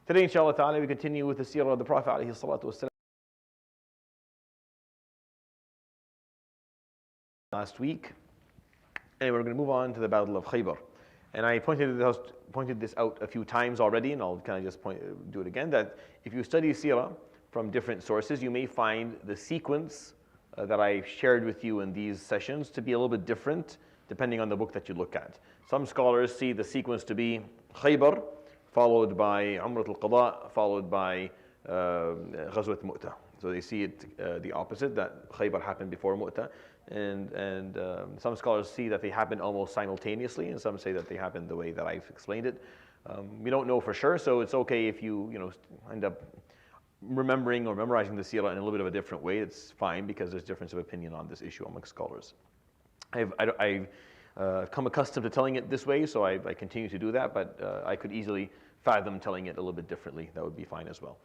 Today, inshallah ta'ala, we continue with the seerah of the Prophet alayhi salatu wasalam. Last week, and we're going to move on to the Battle of Khaybar. And I pointed this out a few times already, and I'll kind of just do it again, that if you study seerah from different sources, you may find the sequence that I shared with you in these sessions to be a little bit different depending on the book that you look at. Some scholars see the sequence to be Khaybar, followed by Umrat al-Qada, followed by Ghazwat Mu'tah. So they see it the opposite, that Khaybar happened before Mu'tah. And some scholars see that they happened almost simultaneously, and some say that they happened the way that I've explained it. We don't know for sure, so it's okay if you end up remembering or memorizing the seerah in a little bit of a different way. It's fine, because there's difference of opinion on this issue among scholars. I've come accustomed to telling it this way, so I continue to do that, but I could easily fathom telling it a little bit differently. That would be fine as well.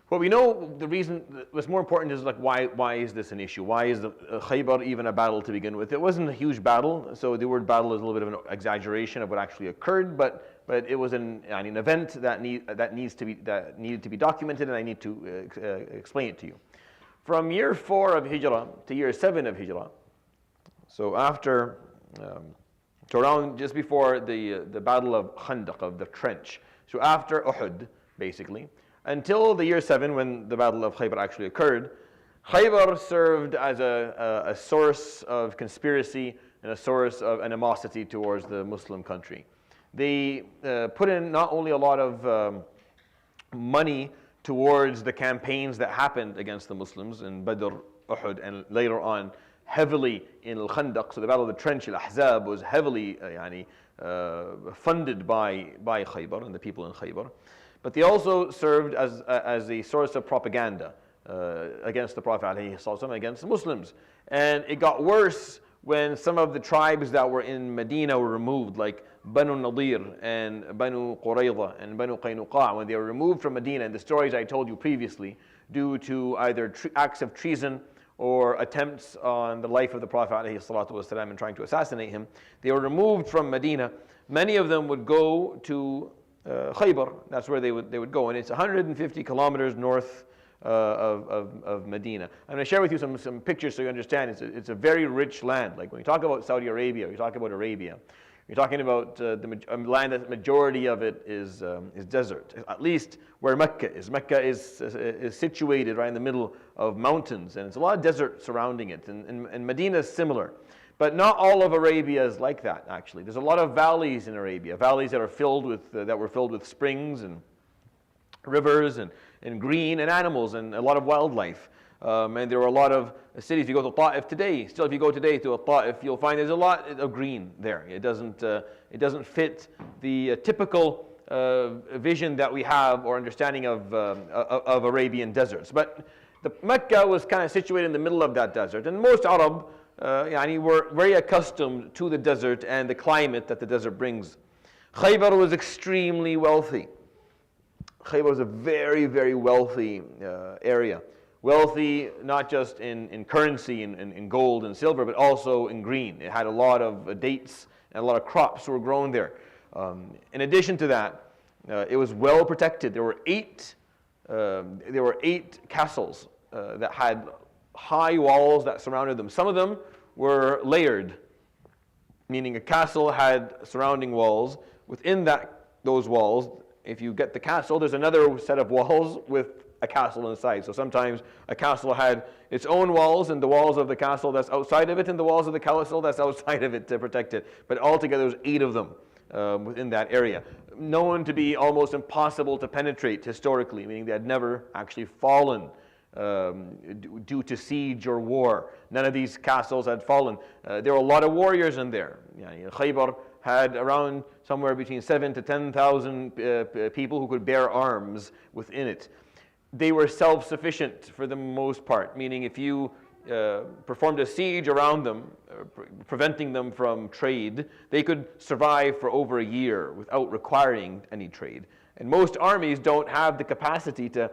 What we know, the reason what's more important is like why is this an issue? Why is the Khaybar even a battle to begin with? It wasn't a huge battle, so the word battle is a little bit of an exaggeration of what actually occurred, but it was an event that needed to be documented, and I need to explain it to you. From year 4 of Hijrah to year 7 of Hijrah, so after, so around just before the battle of Khandaq, of the trench, so after Uhud, basically, until the year 7 when the Battle of Khaybar actually occurred, Khaybar served as a source of conspiracy and a source of animosity towards the Muslim country. They put in not only a lot of money towards the campaigns that happened against the Muslims in Badr, Uhud, and later on heavily in Al-Khandaq. So the Battle of the Trench, Al-Ahzab, was heavily funded by Khaybar and the people in Khaybar. But they also served as a source of propaganda against the Prophet ﷺ, against the Muslims. And it got worse when some of the tribes that were in Medina were removed, like Banu Nadir and Banu Qurayza and Banu Qaynuqa. When they were removed from Medina, and the stories I told you previously, due to either acts of treason or attempts on the life of the Prophet ﷺ and trying to assassinate him, they were removed from Medina. Many of them would go to Khaybar. That's where they would go, and it's 150 kilometers north of Medina. I'm going to share with you some pictures so you understand. It's a very rich land. Like when you talk about Saudi Arabia, you talk about Arabia, you're talking about a land that the majority of it is desert. At least where Mecca is. Mecca is situated right in the middle of mountains, and it's a lot of desert surrounding it. And Medina is similar. But not all of Arabia is like that, actually. There's a lot of valleys in Arabia, valleys that are filled with springs and rivers and green and animals and a lot of wildlife. And there are a lot of cities. If you go to Ta'if today, still if you go today to Ta'if, you'll find there's a lot of green there. It doesn't fit the typical vision that we have or understanding of Arabian deserts. But the Mecca was kind of situated in the middle of that desert, and most Arab were very accustomed to the desert and the climate that the desert brings. Khaybar was extremely wealthy. Khaybar was a very, very wealthy area. Wealthy not just in currency, in gold and silver, but also in green. It had a lot of dates and a lot of crops were grown there. In addition to that, it was well protected. There were eight castles that had high walls that surrounded them. Some of them were layered, meaning a castle had surrounding walls. Within those walls, if you get the castle, there's another set of walls with a castle inside. So sometimes a castle had its own walls, and the walls of the castle that's outside of it, and the walls of the castle that's outside of it to protect it. But altogether, there's 8 of them within that area, known to be almost impossible to penetrate historically, meaning they had never actually fallen due to siege or war. None of these castles had fallen. There were a lot of warriors in there. Khaybar had around somewhere between 7,000 to 10,000 people who could bear arms within it. They were self-sufficient for the most part, meaning if you performed a siege around them, preventing them from trade, they could survive for over a year without requiring any trade. And most armies don't have the capacity to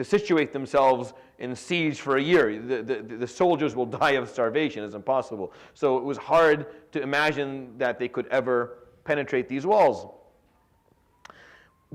situate themselves in siege for a year. The soldiers will die of starvation. It's impossible. So it was hard to imagine that they could ever penetrate these walls.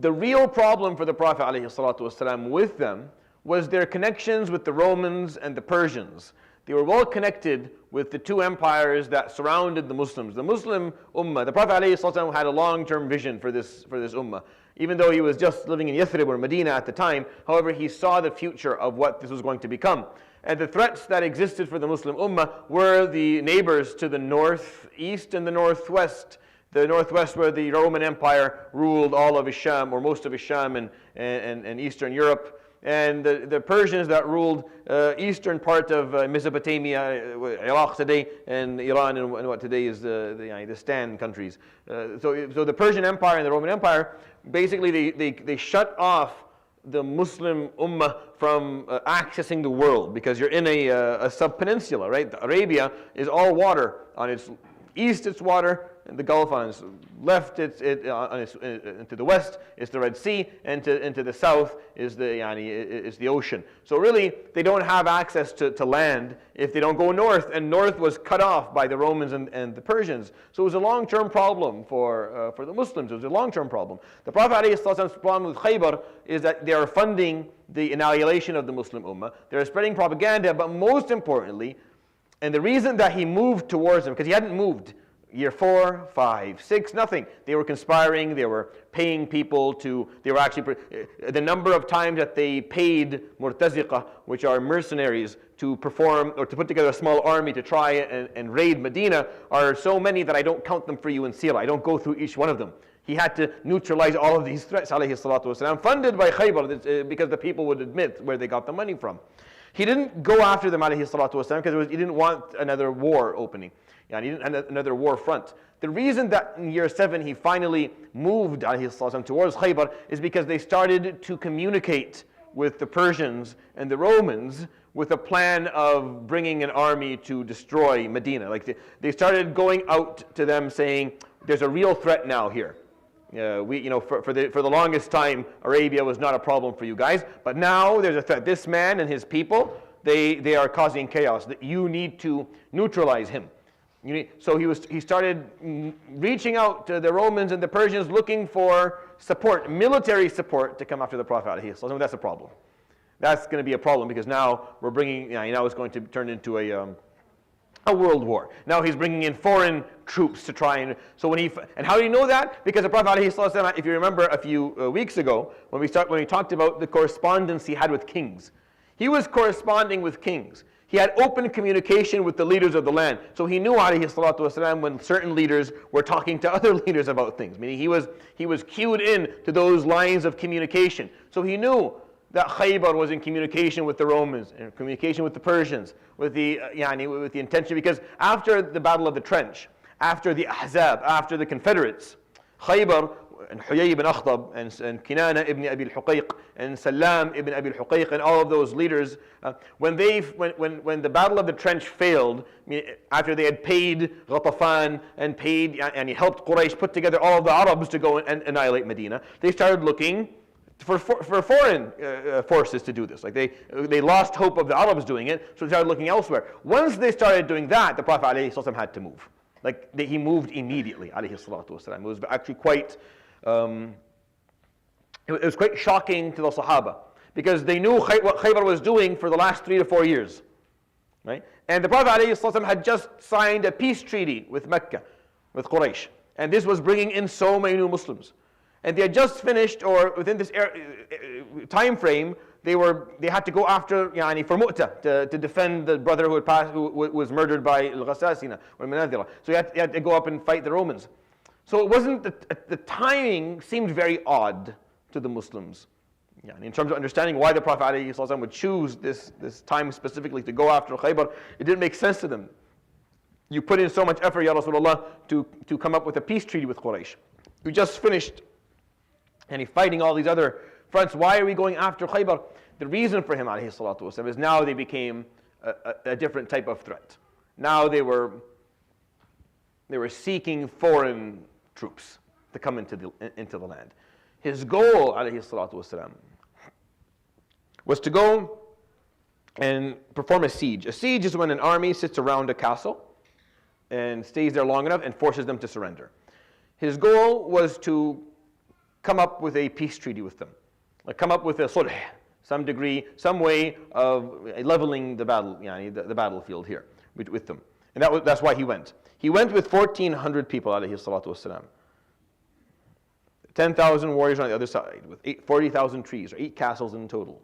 the real problem for the Prophet ﷺ with them was their connections with the Romans and the Persians. They were well connected with the two empires that surrounded the Muslims. The Muslim Ummah, the Prophet ﷺ had a long-term vision for this Ummah. Even though he was just living in Yathrib or Medina at the time, however, he saw the future of what this was going to become. And the threats that existed for the Muslim Ummah were the neighbors to the northeast and the northwest. The northwest, where the Roman Empire ruled all of Isham, or most of Isham and Eastern Europe, and the Persians that ruled eastern part of Mesopotamia, Iraq today, and Iran, and what today is the Stan countries. So the Persian Empire and the Roman Empire, basically they shut off the Muslim Ummah from accessing the world, because you're in a sub-peninsula, right? Arabia is all water. On its east, it's water. And the Gulf, on its left, to the west is the Red Sea, and to the south is the ocean. So really, they don't have access to land if they don't go north, and north was cut off by the Romans and the Persians. So it was a long-term problem for the Muslims. It was a long-term problem. The Prophet ﷺ's problem with Khaybar is that they are funding the annihilation of the Muslim Ummah. They're spreading propaganda, but most importantly, and the reason that he moved towards them, because he hadn't moved year 4, 5, 6, nothing. They were conspiring, they were paying people they were actually, the number of times that they paid Murtaziqa, which are mercenaries, to perform or to put together a small army to try and raid Medina are so many that I don't count them for you in Seerah. I don't go through each one of them. He had to neutralize all of these threats, alayhi salatu wasalam, funded by Khaybar, because the people would admit where they got the money from. He didn't go after them, alayhi salatu wasalam, because he didn't want another war opening. He didn't have another war front. The reason that in year 7 he finally moved towards Khaybar is because they started to communicate with the Persians and the Romans with a plan of bringing an army to destroy Medina. Like they started going out to them saying, there's a real threat now here. For the longest time, Arabia was not a problem for you guys, but now there's a threat. This man and his people, they are causing chaos. That you need to neutralize him. So he started reaching out to the Romans and the Persians, looking for support, military support, to come after the Prophet. That's a problem. That's going to be a problem, because now we're bringing. Now it's going to turn into a world war. Now he's bringing in foreign troops to try and. So and how do you know that? Because the Prophet, if you remember a few weeks ago, when we talked about the correspondence he had with kings, he was corresponding with kings. He had open communication with the leaders of the land. So he knew, alayhi salatu wasalam, when certain leaders were talking to other leaders about things. Meaning he was cued in to those lines of communication. So he knew that Khaybar was in communication with the Romans, in communication with the Persians, with the intention. Because after the Battle of the Trench, after the Ahzab, after the Confederates, Khaybar, and Huyay ibn Akhtab, and Kinana ibn Abi al-Huqayq, and Salam ibn Abi al-Huqayq, and all of those leaders, when the Battle of the Trench failed, after they had paid Ghatafan and he helped Quraysh put together all of the Arabs to go and annihilate Medina, they started looking for foreign forces to do this. Like they lost hope of the Arabs doing it, so they started looking elsewhere. Once they started doing that, the Prophet ﷺ had to move. He moved immediately, alayhi salatu wasalam. It was actually quite. It was quite shocking to the Sahaba, because they knew what Khaybar was doing for the last 3 to 4 years, right? And the Prophet ﷺ had just signed a peace treaty with Mecca, with Quraysh, and this was bringing in so many new Muslims. And they had just finished, or within this time frame, they had to go after for Mu'tah to defend the brother who was murdered by Al-Ghassasina or Manadhira. So he had to go up and fight the Romans. So it wasn't the timing seemed very odd to the Muslims. In terms of understanding why the Prophet ﷺ would choose this time specifically to go after Khaybar, it didn't make sense to them. You put in so much effort, Ya Rasulullah, to come up with a peace treaty with Quraysh. We just finished, and he's fighting all these other fronts. Why are we going after Khaybar? The reason for him, alayhi salatu wasalam, is now they became a different type of threat. Now they were seeking foreign troops to come into the land. His goal, alayhi salatu wasalam, was to go and perform a siege. A siege is when an army sits around a castle and stays there long enough and forces them to surrender. His goal was to come up with a peace treaty with them. Like come up with a sulh, some degree, some way of leveling the battle, the battlefield here with them. And that's why he went. He went with 1,400 people, alayhi salatu wasalam. 10,000 warriors on the other side, with 40,000 trees, or 8 castles in total.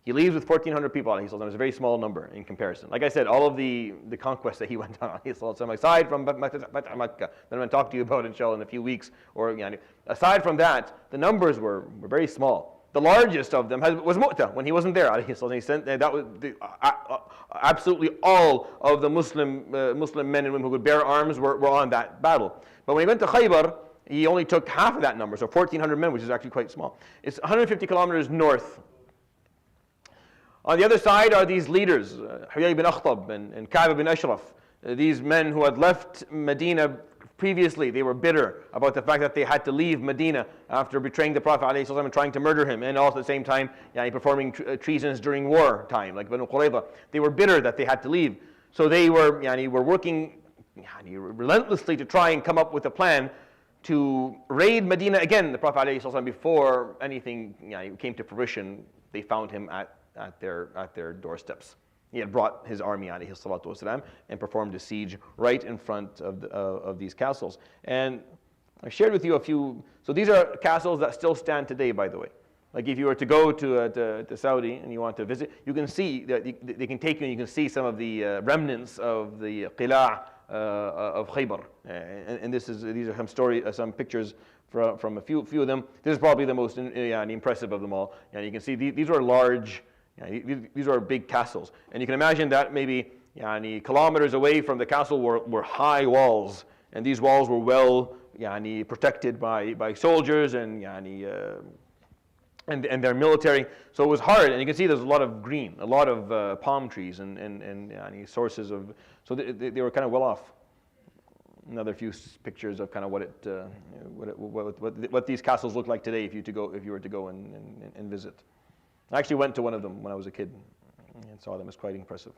He leaves with 1,400 people, alayhi salatu. It's a very small number in comparison. Like I said, all of the conquests that he went on, alayhi salatu, aside from Makkah, that I'm going to talk to you about, inshallah, in a few weeks, or aside from that, the numbers were very small. The largest of them was Mu'tah, when he wasn't there, alayhi salatu. He sent, that was absolutely all of the Muslim men and women who could bear arms were on that battle. But when he went to Khaybar, he only took half of that number, so 1,400 men, which is actually quite small. It's 150 kilometers north. On the other side are these leaders, Huyay bin Akhtab and Ka'b bin Ashraf. These men who had left Medina previously. They were bitter about the fact that they had to leave Medina after betraying the Prophet ﷺ and trying to murder him, and also at the same time performing treasons during war time, like Banu Qurayza. They were bitter that they had to leave. So they were working relentlessly to try and come up with a plan to raid Medina again. The Prophet ﷺ, before anything came to fruition, they found him at their doorsteps. He had brought his army, والسلام, and performed a siege right in front of these castles. And I shared with you a few. So these are castles that still stand today, by the way. Like if you were to go to Saudi and you want to visit, you can see that they can take you and you can see some of the remnants of the qila' of Khaybar. And these are some pictures from a few of them. This is probably the most impressive of them all. And you can see these are large. These are big castles, and you can imagine that maybe kilometers away from the castle were high walls, and these walls were well protected by soldiers and their military. So it was hard, and you can see there's a lot of green, a lot of palm trees and sources of. So they were kind of well off. Another few pictures of kind of what these castles look like today if you were to go and visit. I actually went to one of them when I was a kid and saw them. It's quite impressive.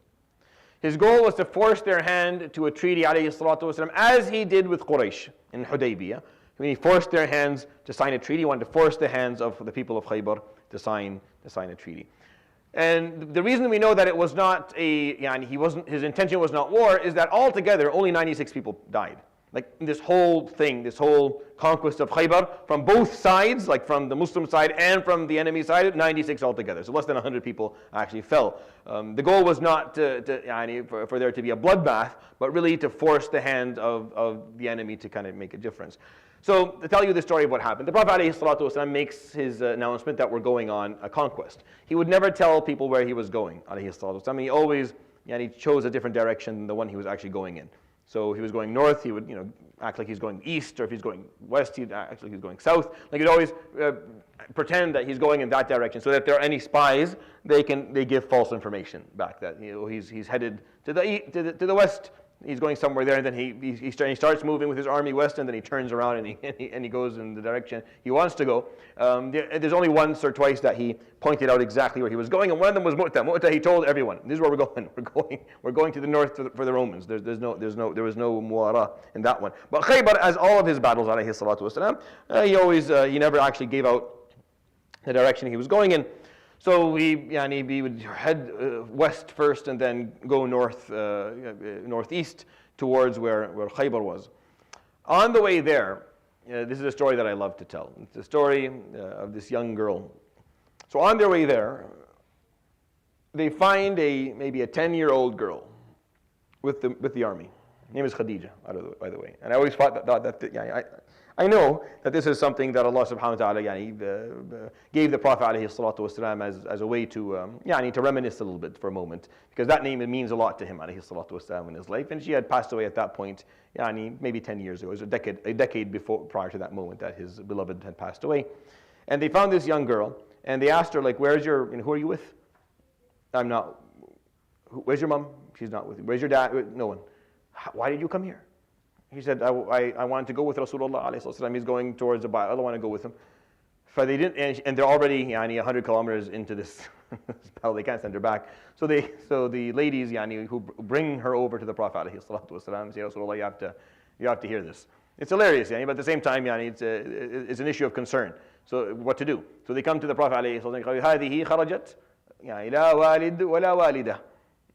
His goal was to force their hand to a treaty, alayhi salatu wasalam, as he did with Quraysh in Hudaybiyah. When he forced their hands to sign a treaty, he wanted to force the hands of the people of Khaybar to sign a treaty. And the reason we know that it was not his intention was not war, is that altogether only 96 people died. Like this whole thing, this whole conquest of Khaybar, from both sides, like from the Muslim side and from the enemy side, 96 altogether. So less than 100 people actually fell. The goal was not for there to be a bloodbath, but really to force the hand of the enemy to kind of make a difference. So to tell you the story of what happened, the Prophet ﷺ makes his announcement that we're going on a conquest. He would never tell people where he was going, ﷺ. He always he chose a different direction than the one he was actually going in. So if he was going north, he would act like he's going east, or if he's going west, he'd act like he's going south. Like he'd always pretend that he's going in that direction, so that if there are any spies, they give false information back that he's headed to the west. He's going somewhere there, and then he starts moving with his army west, and then he turns around and he goes in the direction he wants to go. There's only once or twice that he pointed out exactly where he was going, and one of them was Mu'tah. Mu'tah, he told everyone, "This is where we're going. We're going to the north for the Romans." There was no muwara in that one. But Khaybar, as all of his battles, alayhi salatu wasalam, he never actually gave out the direction he was going in. So he would head west first and then go northeast towards where Khaybar was. On the way there, this is a story that I love to tell. It's the story of this young girl. So on their way there, they find maybe a 10-year-old girl with the army. Her name is Khadija, by the way. And I always thought that I know that this is something that Allah subhanahu wa ta'ala gave the Prophet alayhi salatu wasalam as a way to reminisce a little bit for a moment, because that name, it means a lot to him alayhi salatu wasalam in his life, and she had passed away at that point, maybe 10 years ago. It was a decade prior to that moment that his beloved had passed away. And they found this young girl, and they asked her, like, who are you with? I'm not. Where's your mom? She's not with you. Where's your dad? No one. Why did you come here? He said, I wanted to go with Rasulullah alayhi salatu. He's going towards the Bayt. I don't want to go with him. But they didn't, and they're already 100 kilometers into this battle. They can't send her back. So the ladies who bring her over to the Prophet alayhi salatu say, Rasulullah, you have to hear this. It's hilarious, but at the same time, it's an issue of concern. So what to do? So they come to the Prophet ﷺ, هذه خرجت يعني لا والد ولا والدة.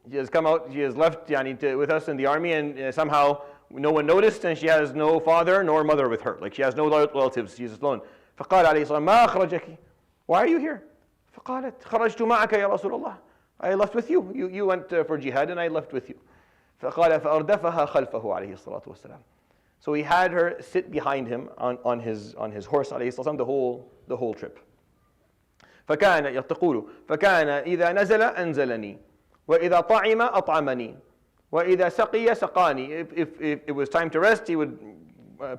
She has come out, she has left with us in the army, and somehow no one noticed, and she has no father nor mother with her. Like she has no relatives, she's alone. فقال عليه الصلاة والسلام ما أخرجك? Why are you here? فقالت خرجت معك يا رسول الله. I left with you. You went for jihad and I left with you. فقال فأردفها خلفه عليه الصلاة والسلام. So he had her sit behind him on his horse عليه الصلاة والسلام the whole trip. تقول فكان إذا نزل أنزلني وإذا طعم أطعمني وإذا سقي سقاني. If it was time to rest, he would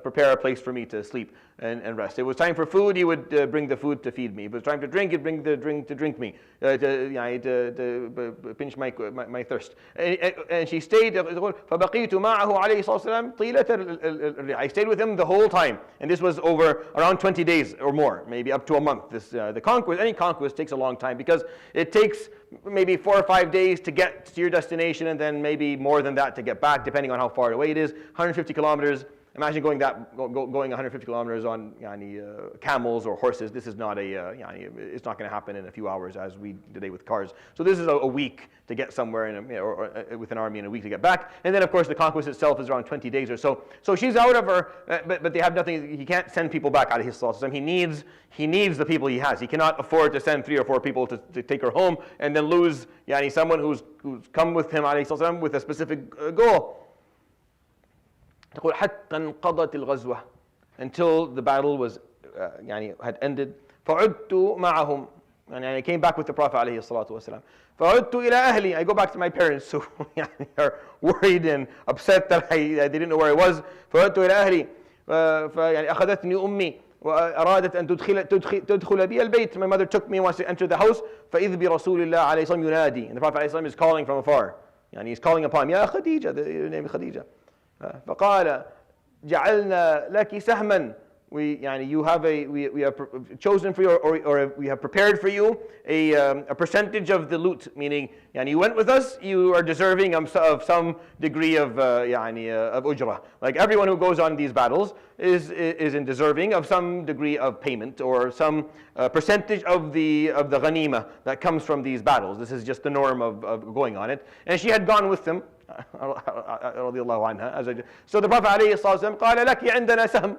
prepare a place for me to sleep and rest. It was time for food, he would bring the food to feed me. If it was time to drink, he'd bring the drink to drink me, to pinch my thirst. And she stayed. فبقيت معه عليه الصلاة والسلام طيلة الرحلة. I stayed with him the whole time, and this was over around 20 days or more, maybe up to a month. The conquest, any conquest takes a long time because it takes maybe 4 or 5 days to get to your destination, and then maybe more than that to get back, depending on how far away it is. 150 kilometers. Imagine going 150 kilometers on camels or horses. This is not it's not going to happen in a few hours as we today with cars. So this is a week to get somewhere or with an army, and a week to get back. And then of course the conquest itself is around 20 days or so. So she's out of her, but they have nothing. He can't send people back out of his system. He needs the people he has. He cannot afford to send 3 or 4 people to take her home and then lose someone who's come with him with a specific goal. تقول حتى انقضت الغزوة, until the battle was had ended. فعدت معهم, and I came back with the Prophet عليه الصلاة والسلام. فعدت إلى أهلي, I go back to my parents who are worried and upset that they didn't know where I was. فعدت إلى أهلي أخذتني أمي وأرادت أن تدخل بي البيت. My mother took me and wants to enter the house. فإذ برسول الله عليه الصلاة والسلام ينادي, and the Prophet عليه الصلاة والسلام is calling from afar. He's calling upon me, يا خديجة, the name is Khadija. فقال جعلنا لك سهما. We have chosen for you, or we have prepared for you a percentage of the loot. Meaning, you went with us, you are deserving of some degree of ujrah. Like everyone who goes on these battles is in deserving of some degree of payment or some percentage of the ghanima that comes from these battles. This is just the norm of going on it. And she had gone with them. رضي الله عنها. So the Prophet عليه الصلاة والسلام قال لك عندنا سهم.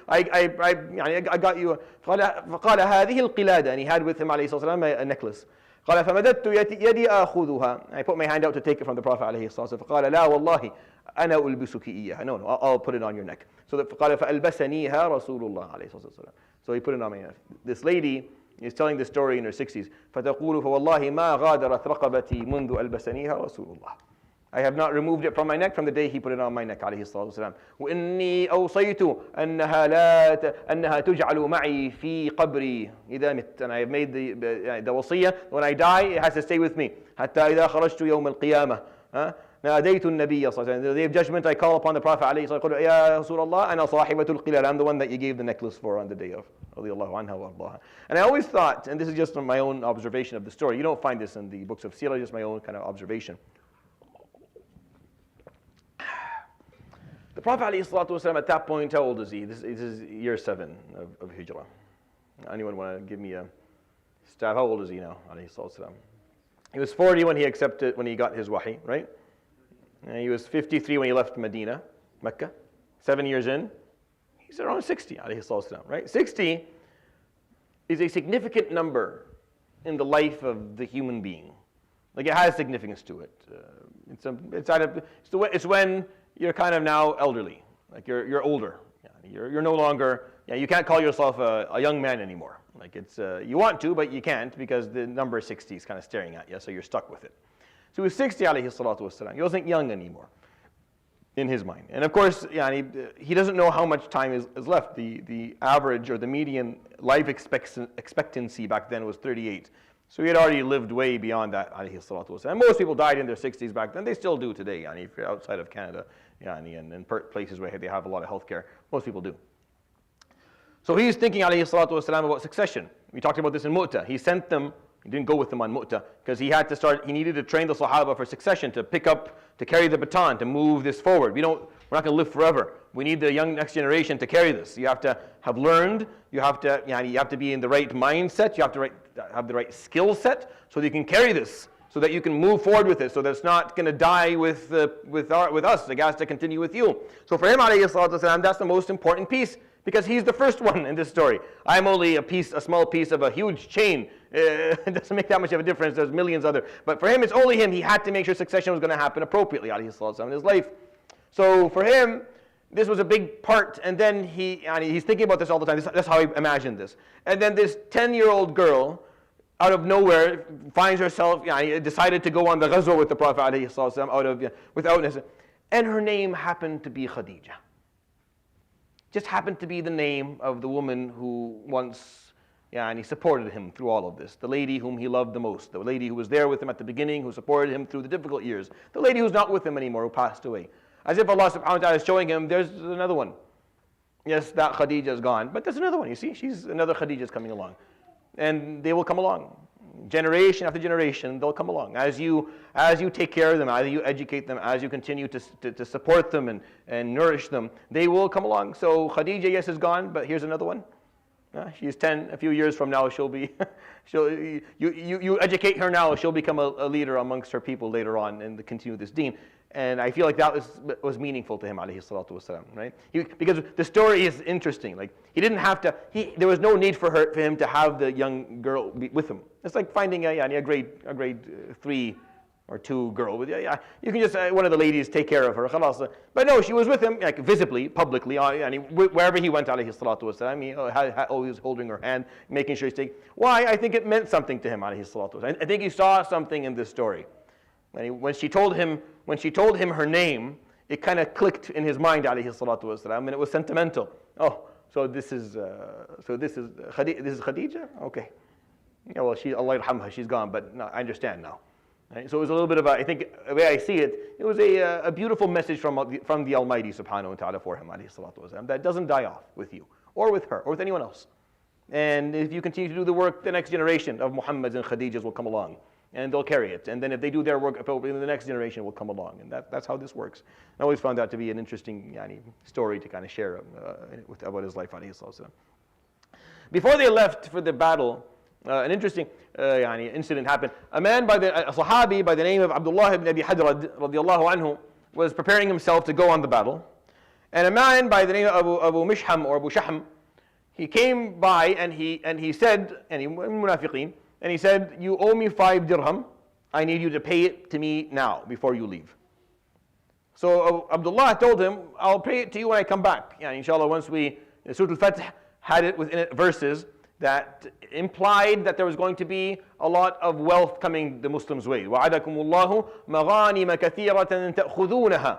I got you. فقال هذه القلادة, and he had with him عليه الصلاة والسلام a necklace. قال فمددت يدي آخذها. I put my hand out to take it from the Prophet عليه الصلاة والسلام. فقال لا والله أنا ألبسك إياها. No, I'll put it on your neck. So قال فألبسنيها رسول الله عليه الصلاة والسلام. So he put it on my neck. This lady is telling the story in her 60s. فتقول فوالله ما غادرت رقبتي منذ ألبسنيها رسول الله. I have not removed it from my neck from the day he put it on my neck عليه الصلاة والسلام. وإني أوصيت أنها تجعل معي في قبري إذا مت. And I have made the وصية, when I die it has to stay with me. حتى إذا خرجت يوم القيامة ناديت النبي صلى الله عليه وسلم. The day of judgment I call upon the Prophet عليه الصلاة والسلام. يا رسول الله أنا صاحبة القلال. I'm the one that you gave the necklace for on the day of. رضي الله عنها وأرضاها. And I always thought, and this is just from my own observation of the story. You don't find this in the books of Seerah, just my own kind of observation. The Prophet ﷺ at that point, how old is he? This is year 7 of Hijrah. Anyone want to give me a stab? How old is he now? ﷺ? He was 40 when he got his wahi, right? And he was 53 when he left Medina, Mecca. 7 years in, he's around 60, ﷺ, right? 60 is a significant number in the life of the human being. Like it has significance to it. It's when you're kind of now elderly, like you're older. You're no longer, you can't call yourself a young man anymore. Like it's, you want to, but you can't because the number 60 is kind of staring at you, so you're stuck with it. So he was 60 alayhi salatu wasalam. He wasn't young anymore in his mind. And of course, he doesn't know how much time is left. The average or the median life expectancy back then was 38. So he had already lived way beyond that, alayhi salatu wasalam. Most people died in their 60s back then. They still do today, if you're outside of Canada, and places where they have a lot of healthcare. Most people do. So he's thinking, alayhi salatu wasalam, about succession. We talked about this in Mu'tah. He sent them, he didn't go with them on Mu'tah, because he needed to train the Sahaba for succession, to pick up, to carry the baton, to move this forward. We're not going to live forever. We need the young next generation to carry this. You have to have learned. You have to be in the right mindset. You have to have the right skill set so that you can carry this, so that you can move forward with it, so that it's not going to die with us. It has to continue with you. So for him, alayhi salatu wasalam, that's the most important piece, because he's the first one in this story. I'm only a small piece of a huge chain. It doesn't make that much of a difference. There's millions other. But for him, it's only him. He had to make sure succession was going to happen appropriately, alayhi salatu wasalam, in his life. So for him, this was a big part. And then he's thinking about this all the time. That's how I imagined this. And then this 10-year-old girl, out of nowhere, finds herself, decided to go on the ghazwa with the Prophet alayhi salatu wasalam, without, and her name happened to be Khadija. Just happened to be the name of the woman who once supported him through all of this. The lady whom he loved the most. The lady who was there with him at the beginning, who supported him through the difficult years. The lady who's not with him anymore, who passed away. As if Allah subhanahu wa ta'ala is showing him, there's another one. Yes, that Khadija is gone, but there's another one, you see. Another Khadija is coming along. And they will come along. Generation after generation, they'll come along. As you take care of them, as you educate them, as you continue to support them and nourish them, they will come along. So Khadija, yes, is gone, but here's another one. She's 10. A few years from now, you educate her now, she'll become a leader amongst her people later on and continue this deen. And I feel like that was meaningful to him, alayhi salatu wasalam, right? Because the story is interesting. Like he didn't have to. There was no need for him to have the young girl with him. It's like finding a grade 3 or 2 girl. You can just one of the ladies take care of her. Khalas. But no, she was with him, like visibly, publicly, wherever he went, alayhi salatu wasalam. He always holding her hand, making sure he's taking. Why? I think it meant something to him, alayhi salatu wasalam. I think he saw something in this story. And when she told him her name, it kind of clicked in his mind, alayhi salatu wasalam, and it was sentimental. Oh, so this is Khadija? Okay. Yeah, well, Allah yarhamha, she's gone, but no, I understand now. Right? So it was a little bit of I think the way I see it, it was a beautiful message from the Almighty subhanahu wa ta'ala for him, alayhi salatu wasalam, that doesn't die off with you, or with her, or with anyone else. And if you continue to do the work, the next generation of Muhammads and Khadijas will come along. And they'll carry it. And then if they do their work appropriately, the next generation will come along. And that's how this works. I always found that to be an interesting story to kind of share about his life, alayhi salatu. Before they left for the battle, an interesting incident happened. A Sahabi by the name of Abdullah ibn Abi Hadrad, radiallahu anhu, was preparing himself to go on the battle. And a man by the name of Abu Mishham or Abu Shahm, he came by and he said, munafiqeen, and he said, you owe me 5 dirham. I need you to pay it to me now, before you leave. So Abdullah told him, I'll pay it to you when I come back. Inshallah, once Surah Al-Fath had it within it verses that implied that there was going to be a lot of wealth coming the Muslims' way. وَعَدَكُمُ اللَّهُ مَغَانِمَ كَثِيرَةً تَأْخُذُونَها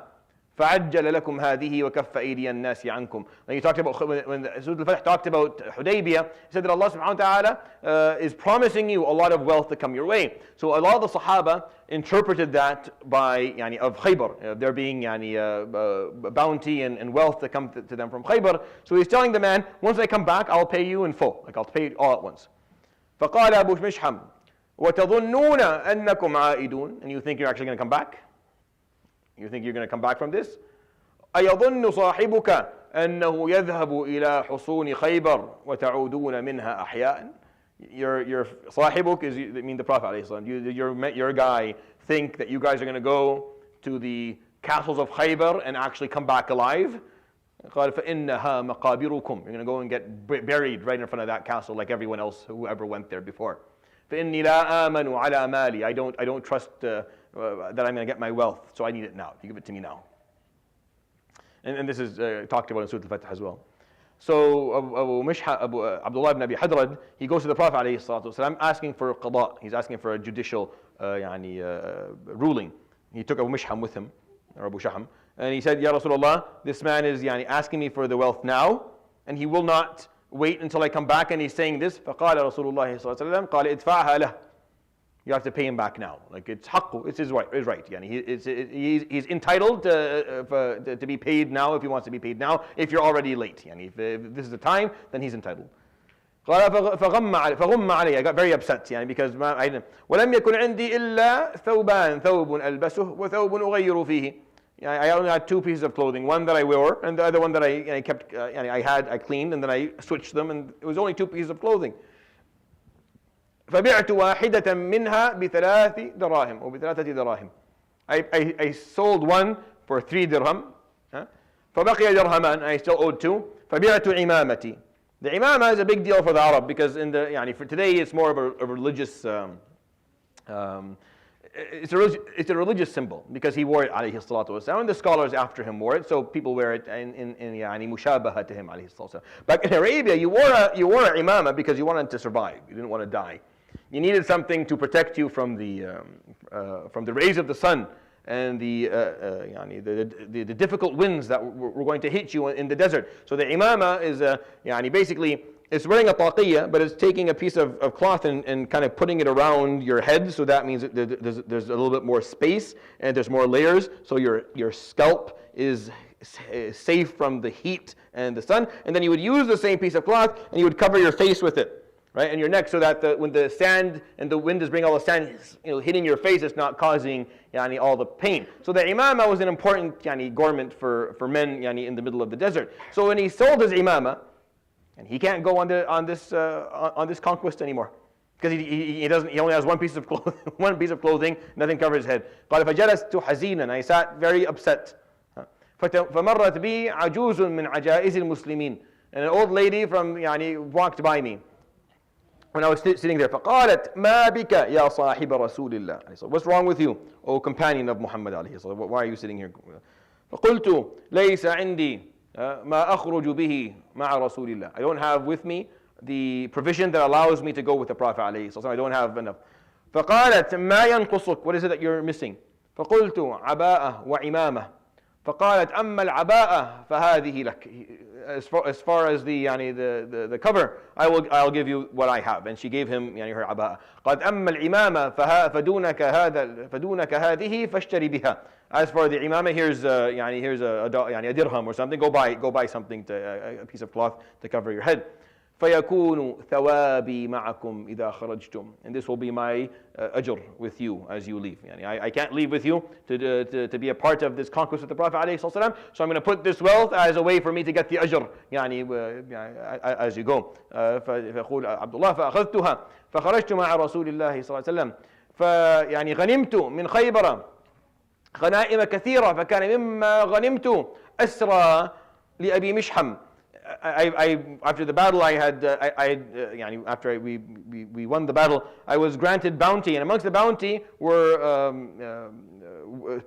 فَعَجَّلَ لَكُمْ هَذِهِ وَكَفَّ أَيْدِيَ النَّاسِ عَنْكُمْ. When you talked about, when Surah Al-Fath talked about Hudaybiyah, he said that Allah subhanahu wa ta'ala is promising you a lot of wealth to come your way. So a lot of the Sahaba interpreted that by, of Khaybar, there being bounty and wealth to come to them from Khaybar. So he's telling the man, once I come back, I'll pay you in full. Like I'll pay it all at once. فَقَالَ أَبُو مِشْحَمْ وَتَظُنُّونَ أَنَّكُمْ عَائِدُونَ. And you think you're actually going to come back? You think you're going to come back from this? أَيَظُنُّ صَاحِبُكَ أَنَّهُ يَذْهَبُ إِلَى حُصُونِ خَيْبَرَ وَتَعُودُونَ مِنْهَا أَحْيَاءً. Your sahibuk is, I mean the Prophet ﷺ, your guy think that you guys are going to go to the castles of Khaybar and actually come back alive? قال فإنها مقابركم. You're going to go and get buried right in front of that castle like everyone else who ever went there before. فإني لا آمن على مالي. I don't trust that I'm going to get my wealth, so I need it now. You give it to me now. And this is talked about in Surah Al-Fath as well. So Abdullah ibn Abi Hadrad, he goes to the Prophet ﷺ asking for qada. He's asking for a judicial ruling. He took Abu Mishham with him, or Abu Shahm, and he said, Ya Rasulullah, this man is asking me for the wealth now, and he will not wait until I come back, and he's saying this. فقال رسول الله صلى الله عليه وسلم قال ادفعها له. You have to pay him back now. Like it's haqqu, it's his right. He's entitled to be paid now if he wants to be paid now. If you're already late, if this is the time, then he's entitled. فغم علي. I got very upset because ولم يكن عندي إلا ثوبان ثوب ألبسه وثوب أغير فيه. I only had 2 pieces of clothing, one that I wore and the other one that I kept, I cleaned and then I switched them, and it was only 2 pieces of clothing. فبعت واحدة منها بثلاث دراهم أو بثلاثة دراهم. I sold one for 3 dirham. فبقي درهمان, I still owed 2. فبعت عمامتي. The imama is a big deal for the Arab because for today it's more of a religious, it's a religious symbol because he wore it alayhi salatu wasalam, and the scholars after him wore it, so people wear it in mushabaha to him alayhi salatu wasalam. Back in Arabia, you wore a imama because you wanted to survive, you didn't want to die. You needed something to protect you from the rays of the sun and the difficult winds that were going to hit you in the desert. So the imama is basically, it's wearing a taqiyya, but it's taking a piece of cloth and kind of putting it around your head, so that means there's a little bit more space and there's more layers, so your scalp is safe from the heat and the sun. And then you would use the same piece of cloth and you would cover your face with it, right, and your neck, so that when the sand and the wind is bringing all the sand, hitting your face, it's not causing all the pain. So the imama was an important garment for men in the middle of the desert. So when he sold his imama, and he can't go on this conquest anymore because he only has one piece of clothing, nothing covers his head. قال فجلست حزينا, I sat very upset. فمرت بي عجوز من عجائز المسلمين, and an old lady walked by me when I was sitting there. فقالت ما بك يا صاحب رسول الله. What's wrong with you, O companion of Muhammad عليه الصلاة والسلام? Why are you sitting here? فقلت ليس عندي ما أخرج به مع رسول الله. I don't have with me the provision that allows me to go with the Prophet عليه الصلاة والسلام. I don't have enough. فقالت ما ينقصك, what is it that you're missing? فقلت عباءة وعمامة. فقالت أما العباءة فهذه لك. As far as the cover, I'll give you what I have. And she gave him her عباءة. قالت أما العمامة فدونك هذه فاشتري بها. As for the imama, here's a dirham or something. Go buy something, a piece of cloth to cover your head. فيكون ثوابي معكم إذا خرجتم, and this will be my ajr with you as you leave. I can't leave with you to be a part of this conquest of the Prophet عليه الصلاة والسلام, so I'm going to put this wealth as a way for me to get the ajr as you go. فيقول عبد الله فأخذتها فخرجت مع رسول الله صلى الله عليه وسلم غنمت من خيبر غنائم كثيرة فكان مما غنمت أسرى لأبي مشحم. After the battle, after we won the battle, I was granted bounty, and amongst the bounty were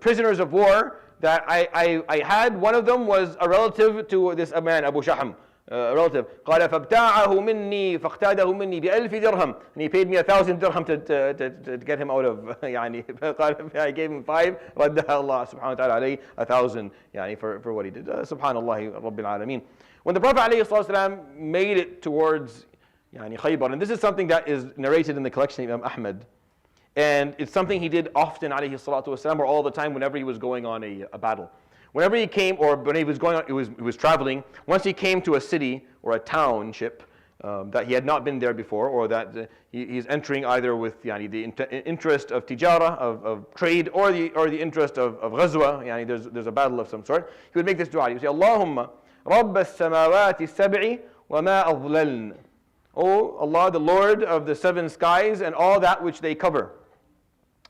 prisoners of war that I had. One of them was a relative to this man, Abu Shaham, a relative. قال فابتاعه مني فاقتاده مني ب1000 dirham, and he paid me 1,000 dirham to get him out of. I gave him 5. ردها Allah subhanahu wa ta'ala عليه 1,000 for what he did. Subhanallah Rabbil Alameen. When the Prophet ﷺ made it towards Khaybar, and this is something that is narrated in the collection of Imam Ahmad, and it's something he did often ﷺ, or all the time whenever he was going on a battle. Whenever he came, or when he was going on, he was traveling, once he came to a city or a township that he had not been there before, or that he's entering either with the interest of tijara, of trade, or the interest of ghazwa, there's a battle of some sort, he would make this dua. He would say, Allahumma رب السماوات السبع وما أضللن. O Allah, the Lord of the 7 skies and all that which they cover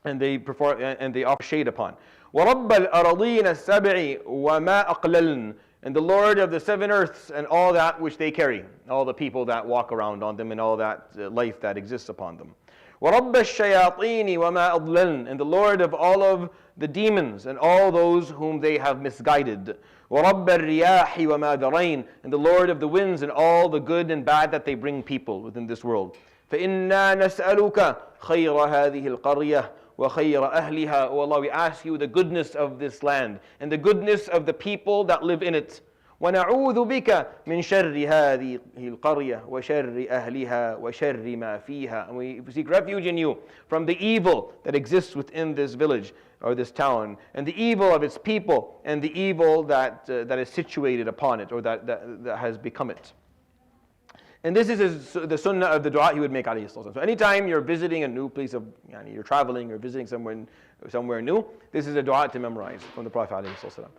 and they offer shade upon. ورب الأراضين السبع وما أقللن. And the Lord of the 7 earths and all that which they carry, all the people that walk around on them and all that life that exists upon them. وَرَبَّ الشَّيَاطِينِ وَمَا أَضْلَلْنَ. And the Lord of all of the demons and all those whom they have misguided. وَرَبَّ الرِّيَاحِ وَمَا ذَرَيْنَ. And the Lord of the winds and all the good and bad that they bring people within this world. فَإِنَّا نَسْأَلُكَ خَيْرَ هَذِهِ الْقَرْيَةِ وَخَيْرَ أَهْلِهَا. O Allah, we ask you the goodness of this land and the goodness of the people that live in it. وَنَعُوذُ بِكَ مِنْ شَرِّ هَذِهِ الْقَرْيَةِ وَشَرِّ أَهْلِهَا وَشَرِّ مَا فِيهَا. And we seek refuge in you from the evil that exists within this village or this town, and the evil of its people, and the evil that is situated upon it, or that has become it. And this is the sunnah of the dua he would make alayhi salatu. So anytime you're visiting a new place of, you're traveling or visiting somewhere new, this is a dua to memorize from the Prophet alayhi salatu.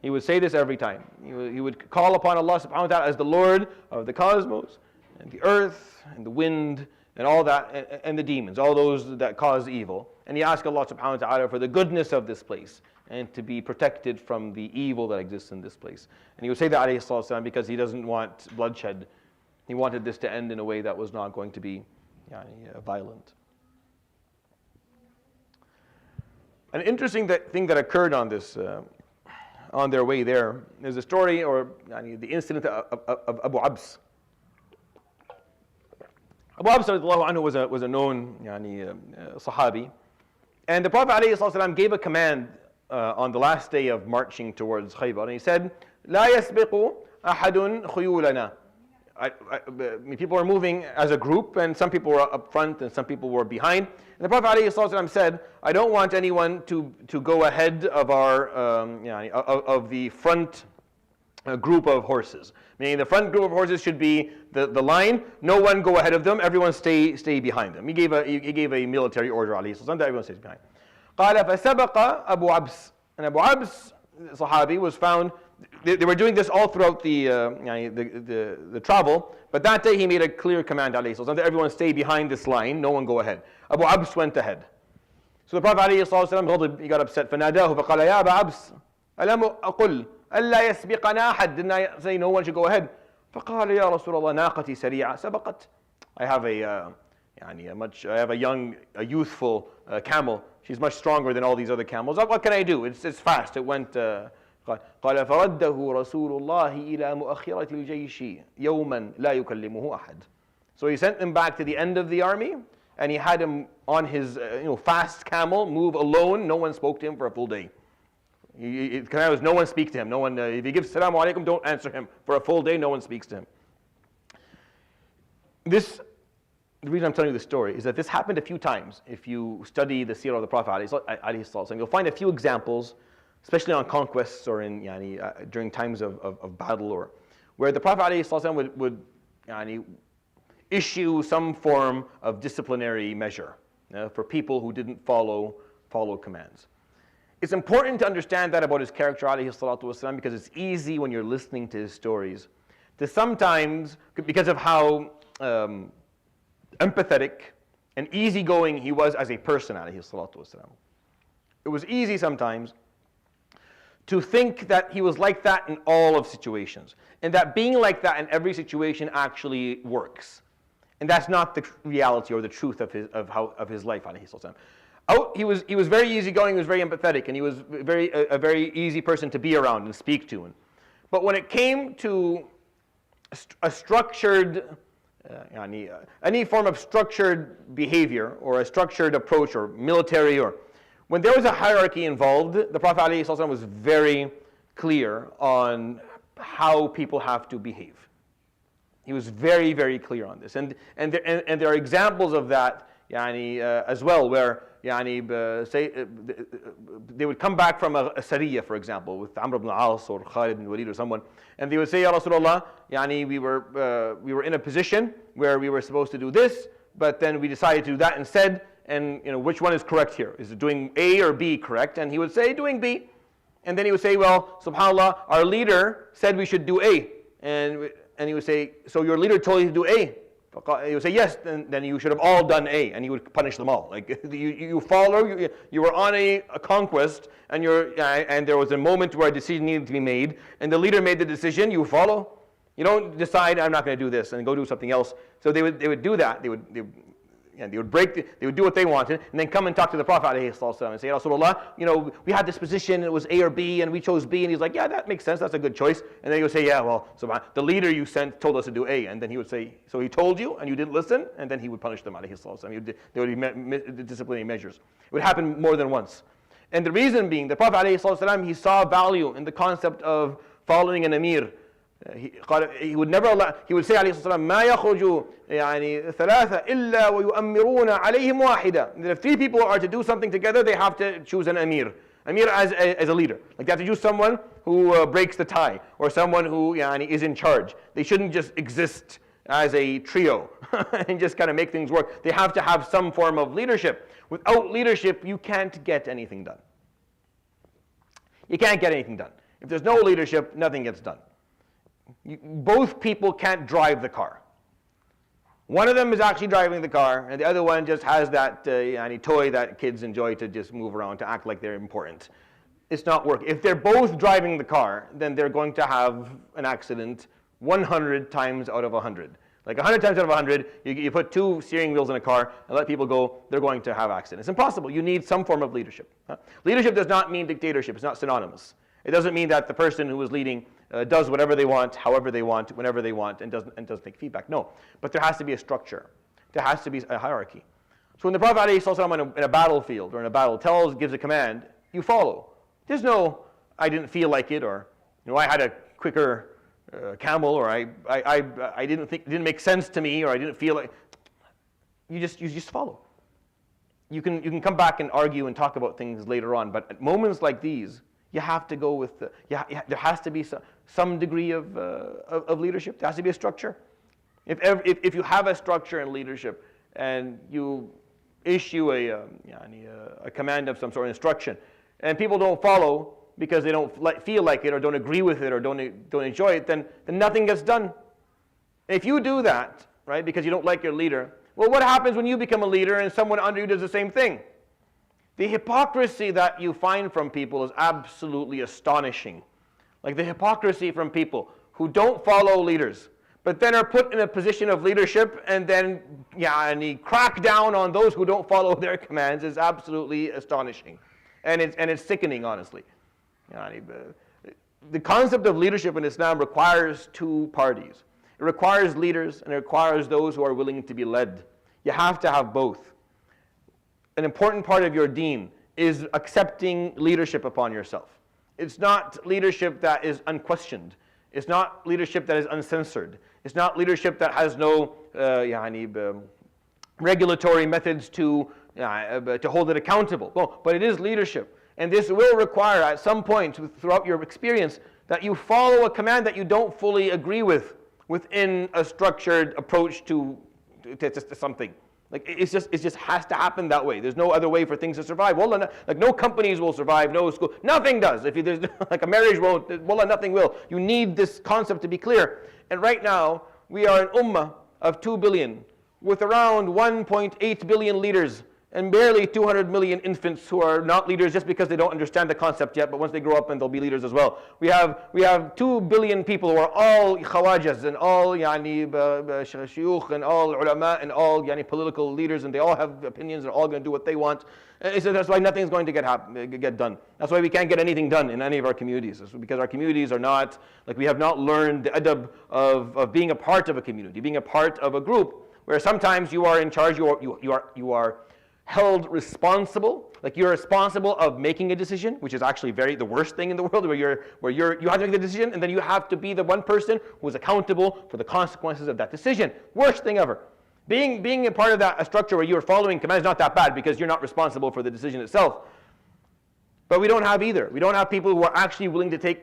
He would say this every time. He would call upon Allah subhanahu wa ta'ala as the Lord of the cosmos, and the earth, and the wind, and all that, and the demons, all those that cause evil. And he asked Allah subhanahu wa ta'ala for the goodness of this place, and to be protected from the evil that exists in this place. And he would say that alayhi salatu because he doesn't want bloodshed. He wanted this to end in a way that was not going to be violent. An interesting thing that occurred on this, on their way there, is a story or the incident of Abu Abs. Abu Abs was a known Sahabi, and the Prophet ﷺ gave a command on the last day of marching towards Khaybar, and he said, "لا يسبق أحد خيولنا." People were moving as a group, and some people were up front and some people were behind. And the Prophet ﷺ said, "I don't want anyone to go ahead of our of the front group of horses." Meaning the front group of horses should be the line. No one go ahead of them. Everyone stay behind them. He gave a military order ﷺ that everyone stays behind. قال فسبق أبو عبس, and Abu Abs, Sahabi, was found. They were doing this all throughout the travel, but that day he made a clear command ﷺ that everyone stay behind this line, no one go ahead. Abu Abs went ahead. So the Prophet ﷺ, he got upset. فناداه فقال يا أبا عبس ألم أقل ألا يسبقنا أحد? Didn't I say no one should go ahead? فقال يا رسول الله ناقتي سريعة سبقت. I have a youthful camel. She's much stronger than all these other camels. What can I do? It's fast. It went. قال فرده رسول الله إلى مؤخرة الجيش يوما لا يكلمه أحد. So he sent him back to the end of the army, and he had him on his fast camel, move alone. No one spoke to him for a full day. No one speaks to him. No one. If he gives Assalamu alaikum, don't answer him for a full day. No one speaks to him. The reason I'm telling you this story is that this happened a few times. If you study the Seerah of the Prophet ﷺ, you'll find a few examples, especially on conquests or in during times of battle, or where the Prophet ﷺ would issue some form of disciplinary measure for people who didn't follow commands. It's important to understand that about his character ﷺ, because it's easy when you're listening to his stories to sometimes, because of how empathetic and easygoing he was as a person ﷺ. It was easy sometimes to think that he was like that in all of situations, and that being like that in every situation actually works. And that's not the reality or the truth of his life ﷺ. He was very easygoing, he was very empathetic, and he was a very easy person to be around and speak to. But when it came to a structured any form of structured behavior or a structured approach or military, or when there was a hierarchy involved, the Prophet ﷺ was very clear on how people have to behave. He was very, very clear on this. And there are examples of that as well, where say they would come back from a Sariyah, for example, with Amr ibn al-As or Khalid ibn Walid or someone, and they would say, Ya Rasulullah, we were in a position where we were supposed to do this, but then we decided to do that instead, and which one is correct here? Is it doing A or B correct? And he would say, doing B. And then he would say, well, subhanAllah, our leader said we should do A. And he would say, so your leader told you to do A? He would say, yes, then you should have all done A, and he would punish them all. Like you were on a conquest, and there was a moment where a decision needed to be made, and the leader made the decision, you follow. You don't decide, I'm not going to do this, and go do something else. So they would do that. They would do what they wanted, and then come and talk to the Prophet ﷺ and say, Rasulullah, we had this position, it was A or B, and we chose B, and he's like, yeah, that makes sense, that's a good choice. And then he would say, yeah, well, the leader you sent told us to do A, and then he would say, so he told you, and you didn't listen, and then he would punish them ﷺ. There would be disciplinary measures. It would happen more than once. And the reason being, the Prophet ﷺ, he saw value in the concept of following an emir. He would never allow. He would say عليه الصلاة والسلام ما يخرج ثلاثة إلا ويؤمرون عليهم واحدة. That if three people are to do something together, they have to choose an emir. Emir as a leader. Like they have to choose someone who breaks the tie, or someone who is in charge. They shouldn't just exist as a trio and just kind of make things work. They have to have some form of leadership. Without leadership, you can't get anything done. You can't get anything done. If there's no leadership, nothing gets done. Both people can't drive the car. One of them is actually driving the car, and the other one just has that toy that kids enjoy to just move around, to act like they're important. It's not working. If they're both driving the car, then they're going to have an accident 100 times out of 100. Like 100 times out of 100, you put two steering wheels in a car and let people go, they're going to have accidents. It's impossible. You need some form of leadership. Leadership does not mean dictatorship. It's not synonymous. It doesn't mean that the person who is leading does whatever they want, however they want, whenever they want, and doesn't take feedback. No. But there has to be a structure. There has to be a hierarchy. So when the Prophet ﷺ in a battlefield or in a battle gives a command, you follow. There's no, I didn't feel like it, or I had a quicker camel, or I didn't think, it didn't make sense to me, or I didn't feel like. You just follow. You can come back and argue and talk about things later on, but at moments like these, you have to go with there has to be some degree of leadership. There has to be a structure. If you have a structure and leadership, and you issue a command of some sort of instruction, and people don't follow because they don't feel like it, or don't agree with it, or don't enjoy it, then nothing gets done. If you do that, right, because you don't like your leader, well, what happens when you become a leader and someone under you does the same thing? The hypocrisy that you find from people is absolutely astonishing. Like the hypocrisy from people who don't follow leaders, but then are put in a position of leadership, and then crack down on those who don't follow their commands is absolutely astonishing. And it's sickening, honestly. The concept of leadership in Islam requires two parties. It requires leaders, and it requires those who are willing to be led. You have to have both. An important part of your deen is accepting leadership upon yourself. It's not leadership that is unquestioned. It's not leadership that is uncensored. It's not leadership that has no regulatory methods to hold it accountable. Well, but it is leadership. And this will require, at some point throughout your experience, that you follow a command that you don't fully agree with within a structured approach to something. Like it just has to happen that way. There's no other way for things to survive. Wallah, like no companies will survive, no school, nothing does. If there's like a marriage won't, wallah, nothing will. You need this concept to be clear. And right now, we are an ummah of 2 billion with around 1.8 billion leaders and barely 200 million infants who are not leaders just because they don't understand the concept yet, but once they grow up, and they'll be leaders as well. We have 2 billion people who are all khawajas and all shuyukh and all ulama and all political leaders, and they all have opinions, they're all going to do what they want. So that's why nothing's going to get done. That's why we can't get anything done in any of our communities. It's because our communities are not, like we have not learned the adab of being a part of a community, being a part of a group, where sometimes you are in charge, you are held responsible, like you're responsible of making a decision, which is actually the worst thing in the world, where you have to make the decision, and then you have to be the one person who is accountable for the consequences of that decision. Worst thing ever. Being a part of a structure where you're following commands is not that bad, because you're not responsible for the decision itself. But we don't have either. We don't have people who are actually willing to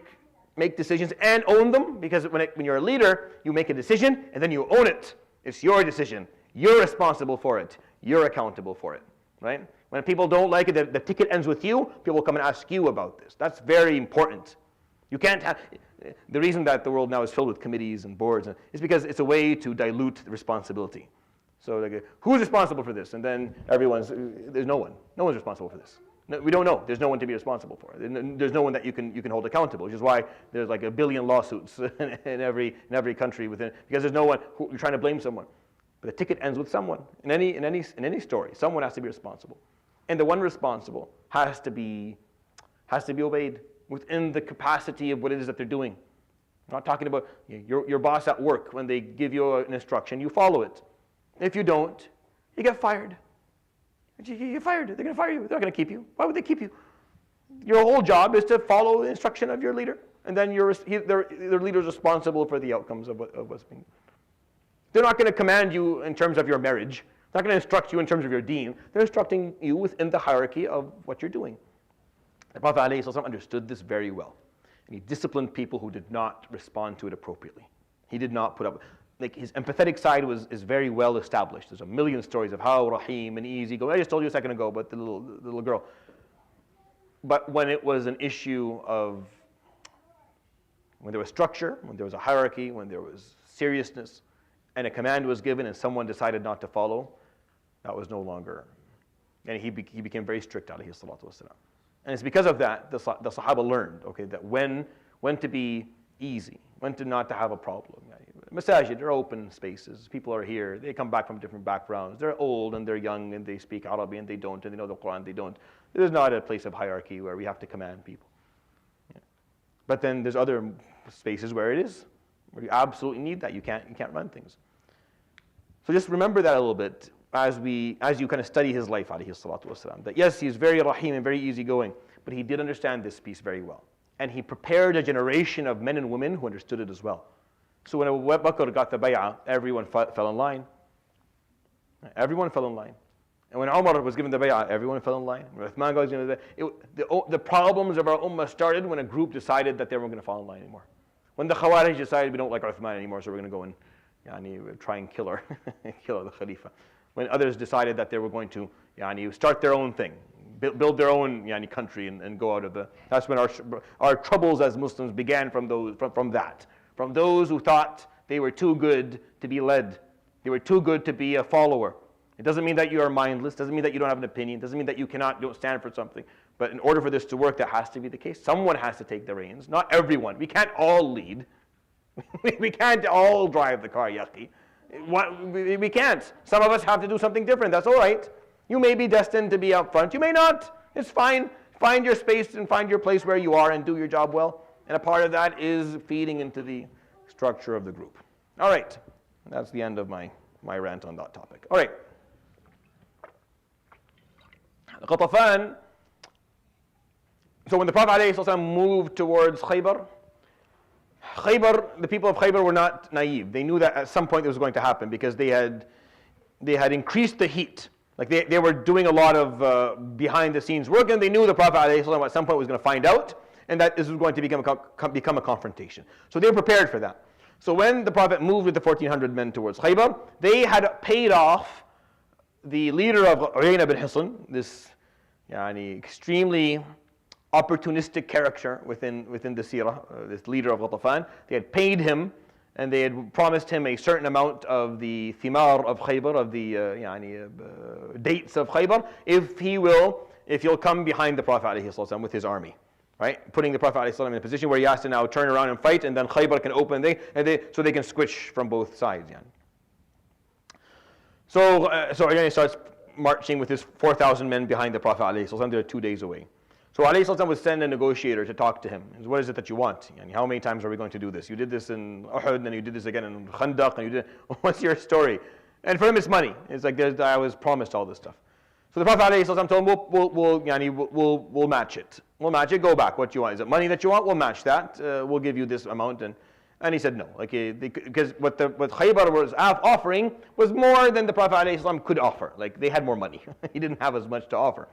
make decisions and own them, because when you're a leader, you make a decision and then you own it. It's your decision. You're responsible for it. You're accountable for it, right? When people don't like it, the ticket ends with you, people come and ask you about this. That's very important. You can't have, the reason that the world now is filled with committees and boards is because it's a way to dilute the responsibility. So like, who's responsible for this? And then there's no one. No one's responsible for this. No, we don't know. There's no one to be responsible for. There's no one that you can hold accountable, which is why there's like 1 billion lawsuits in every country because there's no one who you're trying to blame someone. But the ticket ends with someone. In any story, someone has to be responsible. And the one responsible has to be obeyed within the capacity of what it is that they're doing. I'm not talking about your boss at work. When they give you an instruction, you follow it. If you don't, you get fired. You get fired. They're going to fire you. They're not going to keep you. Why would they keep you? Your whole job is to follow the instruction of your leader. And then their leader is responsible for the outcomes of what's being done. They're not going to command you in terms of your marriage. They're not going to instruct you in terms of your deen. They're instructing you within the hierarchy of what you're doing. The Prophet ﷺ understood this very well. And he disciplined people who did not respond to it appropriately. He did not put up. like his empathetic side is very well established. There's a million stories of how Rahim and easy go. I just told you a second ago about the little girl. But when it was an issue of, when there was structure, when there was a hierarchy, when there was seriousness, and a command was given and someone decided not to follow, that was no longer. And he became very strict, alayhi salatu wasalam. And it's because of that the Sahaba learned, okay, that when to be easy, when to not to have a problem. Masajid, they're open spaces. People are here. They come back from different backgrounds. They're old and they're young and they speak Arabic and they don't, and they know the Quran, they don't. There's not a place of hierarchy where we have to command people. Yeah. But then there's other spaces where it is, where you absolutely need that. You can't run things. So just remember that a little bit as you kind of study his life, alayhi salatu wasalam. That yes, he's very rahim and very easygoing, but he did understand this piece very well. And he prepared a generation of men and women who understood it as well. So when Abu Bakr got the bay'ah, everyone fell in line. Everyone fell in line. And when Umar was given the bay'ah, everyone fell in line. When Uthman got given the problems of our ummah started when a group decided that they weren't going to fall in line anymore. When the Khawarij decided we don't like Uthman anymore, so we're going to go and try and kill her, kill the Khalifa. When others decided that they were going to start their own thing, build their own country and go out of the. That's when our troubles as Muslims began from that. From those who thought they were too good to be led. They were too good to be a follower. It doesn't mean that you are mindless. Doesn't mean that you don't have an opinion. Doesn't mean that you don't stand for something. But in order for this to work, that has to be the case. Someone has to take the reins. Not everyone. We can't all lead. We can't all drive the car, yaqi. We can't. Some of us have to do something different. That's all right. You may be destined to be up front. You may not. It's fine. Find your space and find your place where you are and do your job well. And a part of that is feeding into the structure of the group. All right. That's the end of my rant on that topic. All right. Ghatafan. So when the Prophet ﷺ moved towards Khaybar, the people of Khaybar were not naive. They knew that at some point it was going to happen because they had increased the heat. Like they were doing a lot of behind the scenes work, and they knew the Prophet ﷺ at some point was going to find out, and that this was going to become a confrontation. So they were prepared for that. So when the Prophet moved with the 1,400 men towards Khaybar, they had paid off the leader of Uyayna bin Hisn, this extremely opportunistic character within the Seerah, this leader of Ghatafan. They had paid him, and they had promised him a certain amount of the thimar of Khaybar, of the dates of Khaybar, if he'll come behind the Prophet ﷺ with his army. Right? Putting the Prophet ﷺ in a position where he has to now turn around and fight, and then Khaybar can open, so they can switch from both sides. So Uyayna starts marching with his 4,000 men behind the Prophet ﷺ. They're 2 days away. So ﷺ would send a negotiator to talk to him. He says, what is it that you want? How many times are we going to do this? You did this in Uhud, and you did this again in Khandaq, and you did. What's your story? And for him, it's money. It's like I was promised all this stuff. So the Prophet ﷺ told him, we'll match it. We'll match it. Go back. What you want? Is it money that you want? We'll match that. We'll give you this amount. And he said no, because what Khaybar was offering was more than the Prophet ﷺ could offer. Like they had more money. He didn't have as much to offer.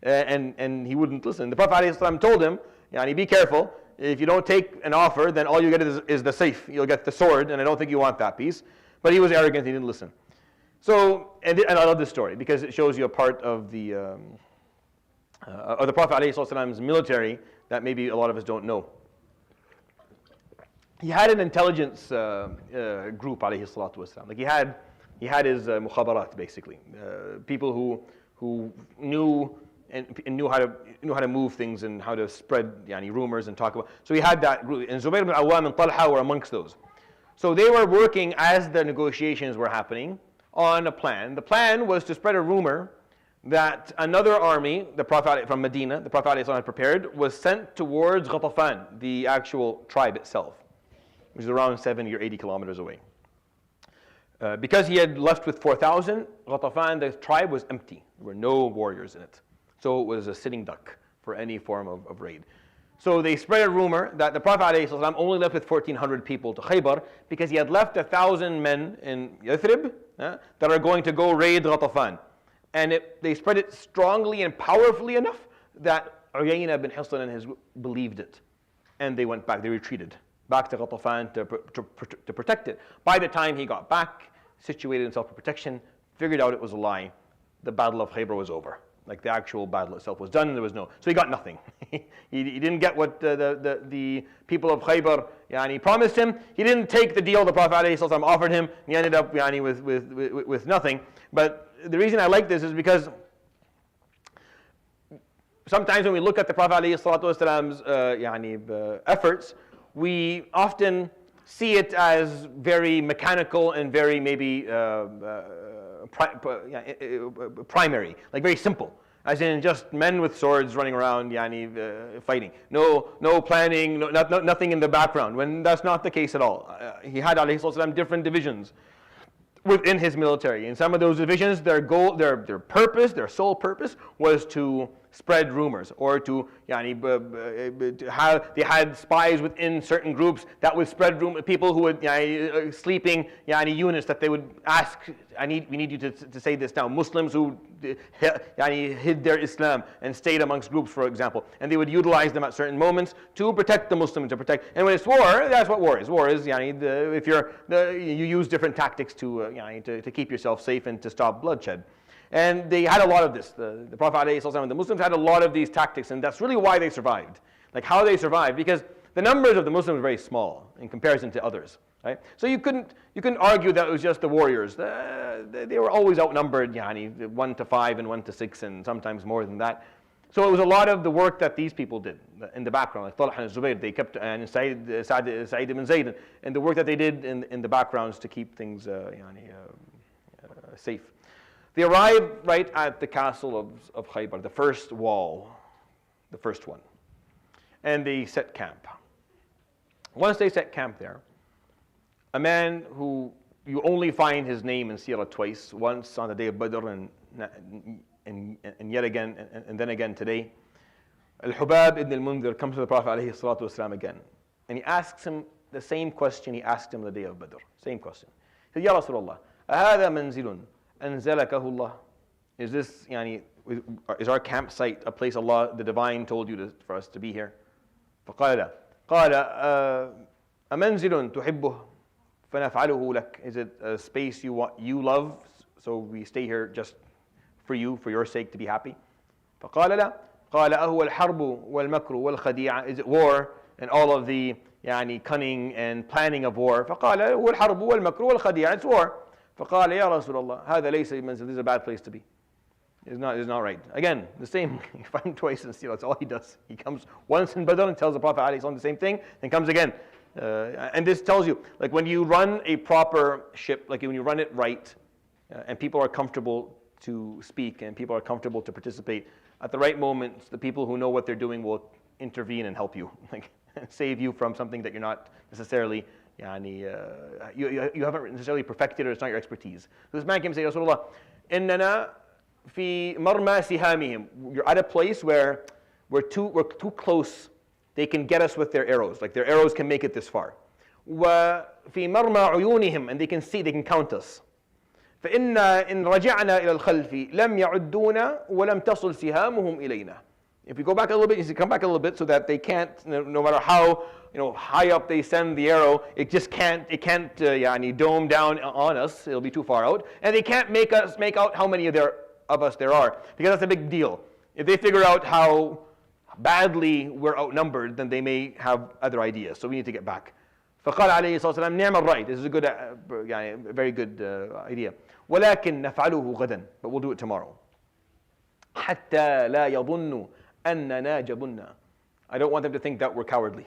And he wouldn't listen. The Prophet ﷺ told him, be careful. If you don't take an offer, then all you get is the safe. You'll get the sword, and I don't think you want that piece. But he was arrogant. He didn't listen. So, and I love this story because it shows you a part of the Prophet ﷺ's military that maybe a lot of us don't know. He had an intelligence group, alayhi salatu wasalam. Like he had his mukhabarat, basically, people who knew and knew how to move things and how to spread rumors and talk about. So he had that group, and Zubayr bin Awwam and Talha were amongst those. So they were working as the negotiations were happening on a plan. The plan was to spread a rumor that another army, the Prophet from Medina, the Prophet had prepared, was sent towards Ghatafan, the actual tribe itself, which is around 70 or 80 kilometers away. Because he had left with 4,000, Ghatafan, the tribe, was empty. There were no warriors in it. So it was a sitting duck for any form of raid. So they spread a rumor that the Prophet ﷺ only left with 1,400 people to Khaybar because he had left 1,000 men in Yathrib that are going to go raid Ghatafan. And they spread it strongly and powerfully enough that Uyayna bin Hisn and his group believed it. And they went back, they retreated back to Ghatafan to protect it. By the time he got back, situated himself for protection, figured out it was a lie, the Battle of Khaybar was over. Like the actual battle itself was done, and there was no. So he got nothing. he didn't get what the people of Khaybar promised him. He didn't take the deal the Prophet ﷺ offered him. He ended up with nothing. But the reason I like this is because sometimes when we look at the Prophet ﷺ's efforts, we often see it as very mechanical and very maybe primary, like very simple, as in just men with swords running around fighting. No planning, nothing in the background, when that's not the case at all. He had ﷺ different divisions within his military. And some of those divisions, their goal, their purpose, their sole purpose was to spread rumors, or to have, they had spies within certain groups that would spread rumors, people who would, sleeping units that they would ask, we need you to say this now. Muslims who hid their Islam and stayed amongst groups, for example, and they would utilize them at certain moments to protect the Muslims, to protect. And when it's war, that's what war is. War is, if you use different tactics to keep yourself safe and to stop bloodshed. And they had a lot of this. The Prophet ﷺ and the Muslims had a lot of these tactics, and that's really why they survived. Like how they survived, because the numbers of the Muslims were very small in comparison to others. Right? So you couldn't argue that it was just the warriors. They were always outnumbered, 1 to 5 and 1 to 6, and sometimes more than that. So it was a lot of the work that these people did in the background, like Talha and Zubayr, they kept, and Sa'id ibn Zayd, and the work that they did in the backgrounds to keep things safe. They arrived right at the castle of Khaybar, the first wall, the first one. And they set camp. Once they set camp there, a man who you only find his name in Seerah twice, once on the day of Badr and yet again, and then again today, Al-Hubab ibn al-Mundhir comes to the Prophet ﷺ again. And he asks him the same question he asked him on the day of Badr. Same question. He said, Ya Rasulullah, أَهَذَا مَنْزِلٌ أَنزَلَكَهُ اللَّهُ? Is this, is our campsite a place Allah, the Divine, told you for us to be here? فقال قال أمنزل تحبه فنفعله لك? Is it a space you love, so we stay here just for you, for your sake, to be happy? فقال لا. قال أهو الحرب والمكر والخديعة? Is it war and all of the cunning and planning of war? فقال هو الحرب والمكر والخديعة. It's war. فقال يا رسول الله هذا ليس بمنزل. This is a bad place to be. It's not right. Again, the same. You find him twice in Seerah. That's all he does. He comes once in Badr and tells the Prophet ﷺ the same thing, then comes again. And this tells you, like when you run a proper ship, like when you run it right, and people are comfortable to speak and people are comfortable to participate, at the right moments, the people who know what they're doing will intervene and help you, like save you from something that you're not necessarily, you haven't necessarily perfected, or it's not your expertise. So this man came and said, Rasulullah, إننا في مرمى سهامهم. You're at a place where we're too close. They can get us with their arrows. Like their arrows can make it this far. وفي مرمى عيونهم, and they can see, they can count us. فإن إن رجعنا إلى الخلف لم يعدونا ولم تصل سهامهم إلينا. If we go back a little bit, you see, come back a little bit, so that they can't, no matter how high up they send the arrow, it can't dome down on us. It'll be too far out, and they can't make out how many of us there are, because that's a big deal. If they figure out how badly we're outnumbered, then they may have other ideas. So we need to get back. فقال عليه الصلاة والسلام نعم الرأي. This is a good, very good idea. ولكن نفعله غدا, but we'll do it tomorrow. حتى لا يظنوا أننا جبنا. I don't want them to think that we're cowardly.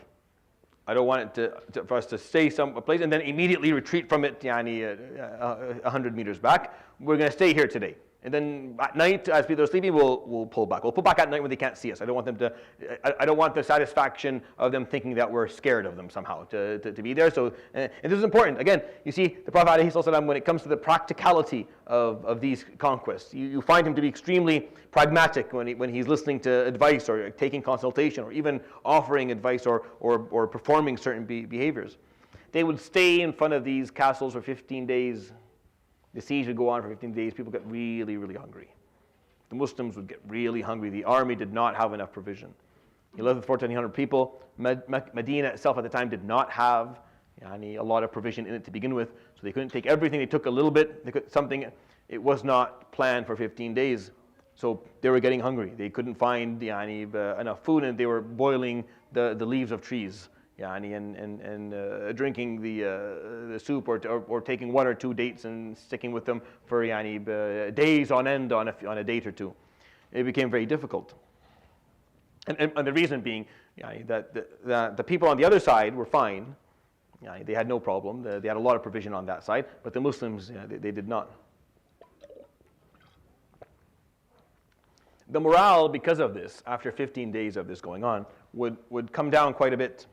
I don't want it for us to stay a place and then immediately retreat from it 100 meters back. We're going to stay here today. And then at night, as people are sleeping, we'll pull back. We'll pull back at night when they can't see us. I don't want the satisfaction of them thinking that we're scared of them somehow to be there. So, and this is important. Again, you see, the Prophet ﷺ, when it comes to the practicality of these conquests, you find him to be extremely pragmatic when he's listening to advice or taking consultation or even offering advice or performing certain behaviors. They would stay in front of these castles for 15 days. The siege would go on for 15 days. People get really, really hungry. The Muslims would get really hungry. The army did not have enough provision. He lived with 1,400 people. Medina itself at the time did not have a lot of provision in it to begin with, so they couldn't take everything. They took a little bit. They could something. It was not planned for 15 days, so they were getting hungry. They couldn't find enough food, and they were boiling the leaves of trees, and drinking the soup, or taking 1 or 2 dates and sticking with them for days on end on a date or two. It became very difficult. And the reason being that the people on the other side were fine. They had no problem. They had a lot of provision on that side, but the Muslims, they did not. The morale, because of this, after 15 days of this going on, would come down quite a bit.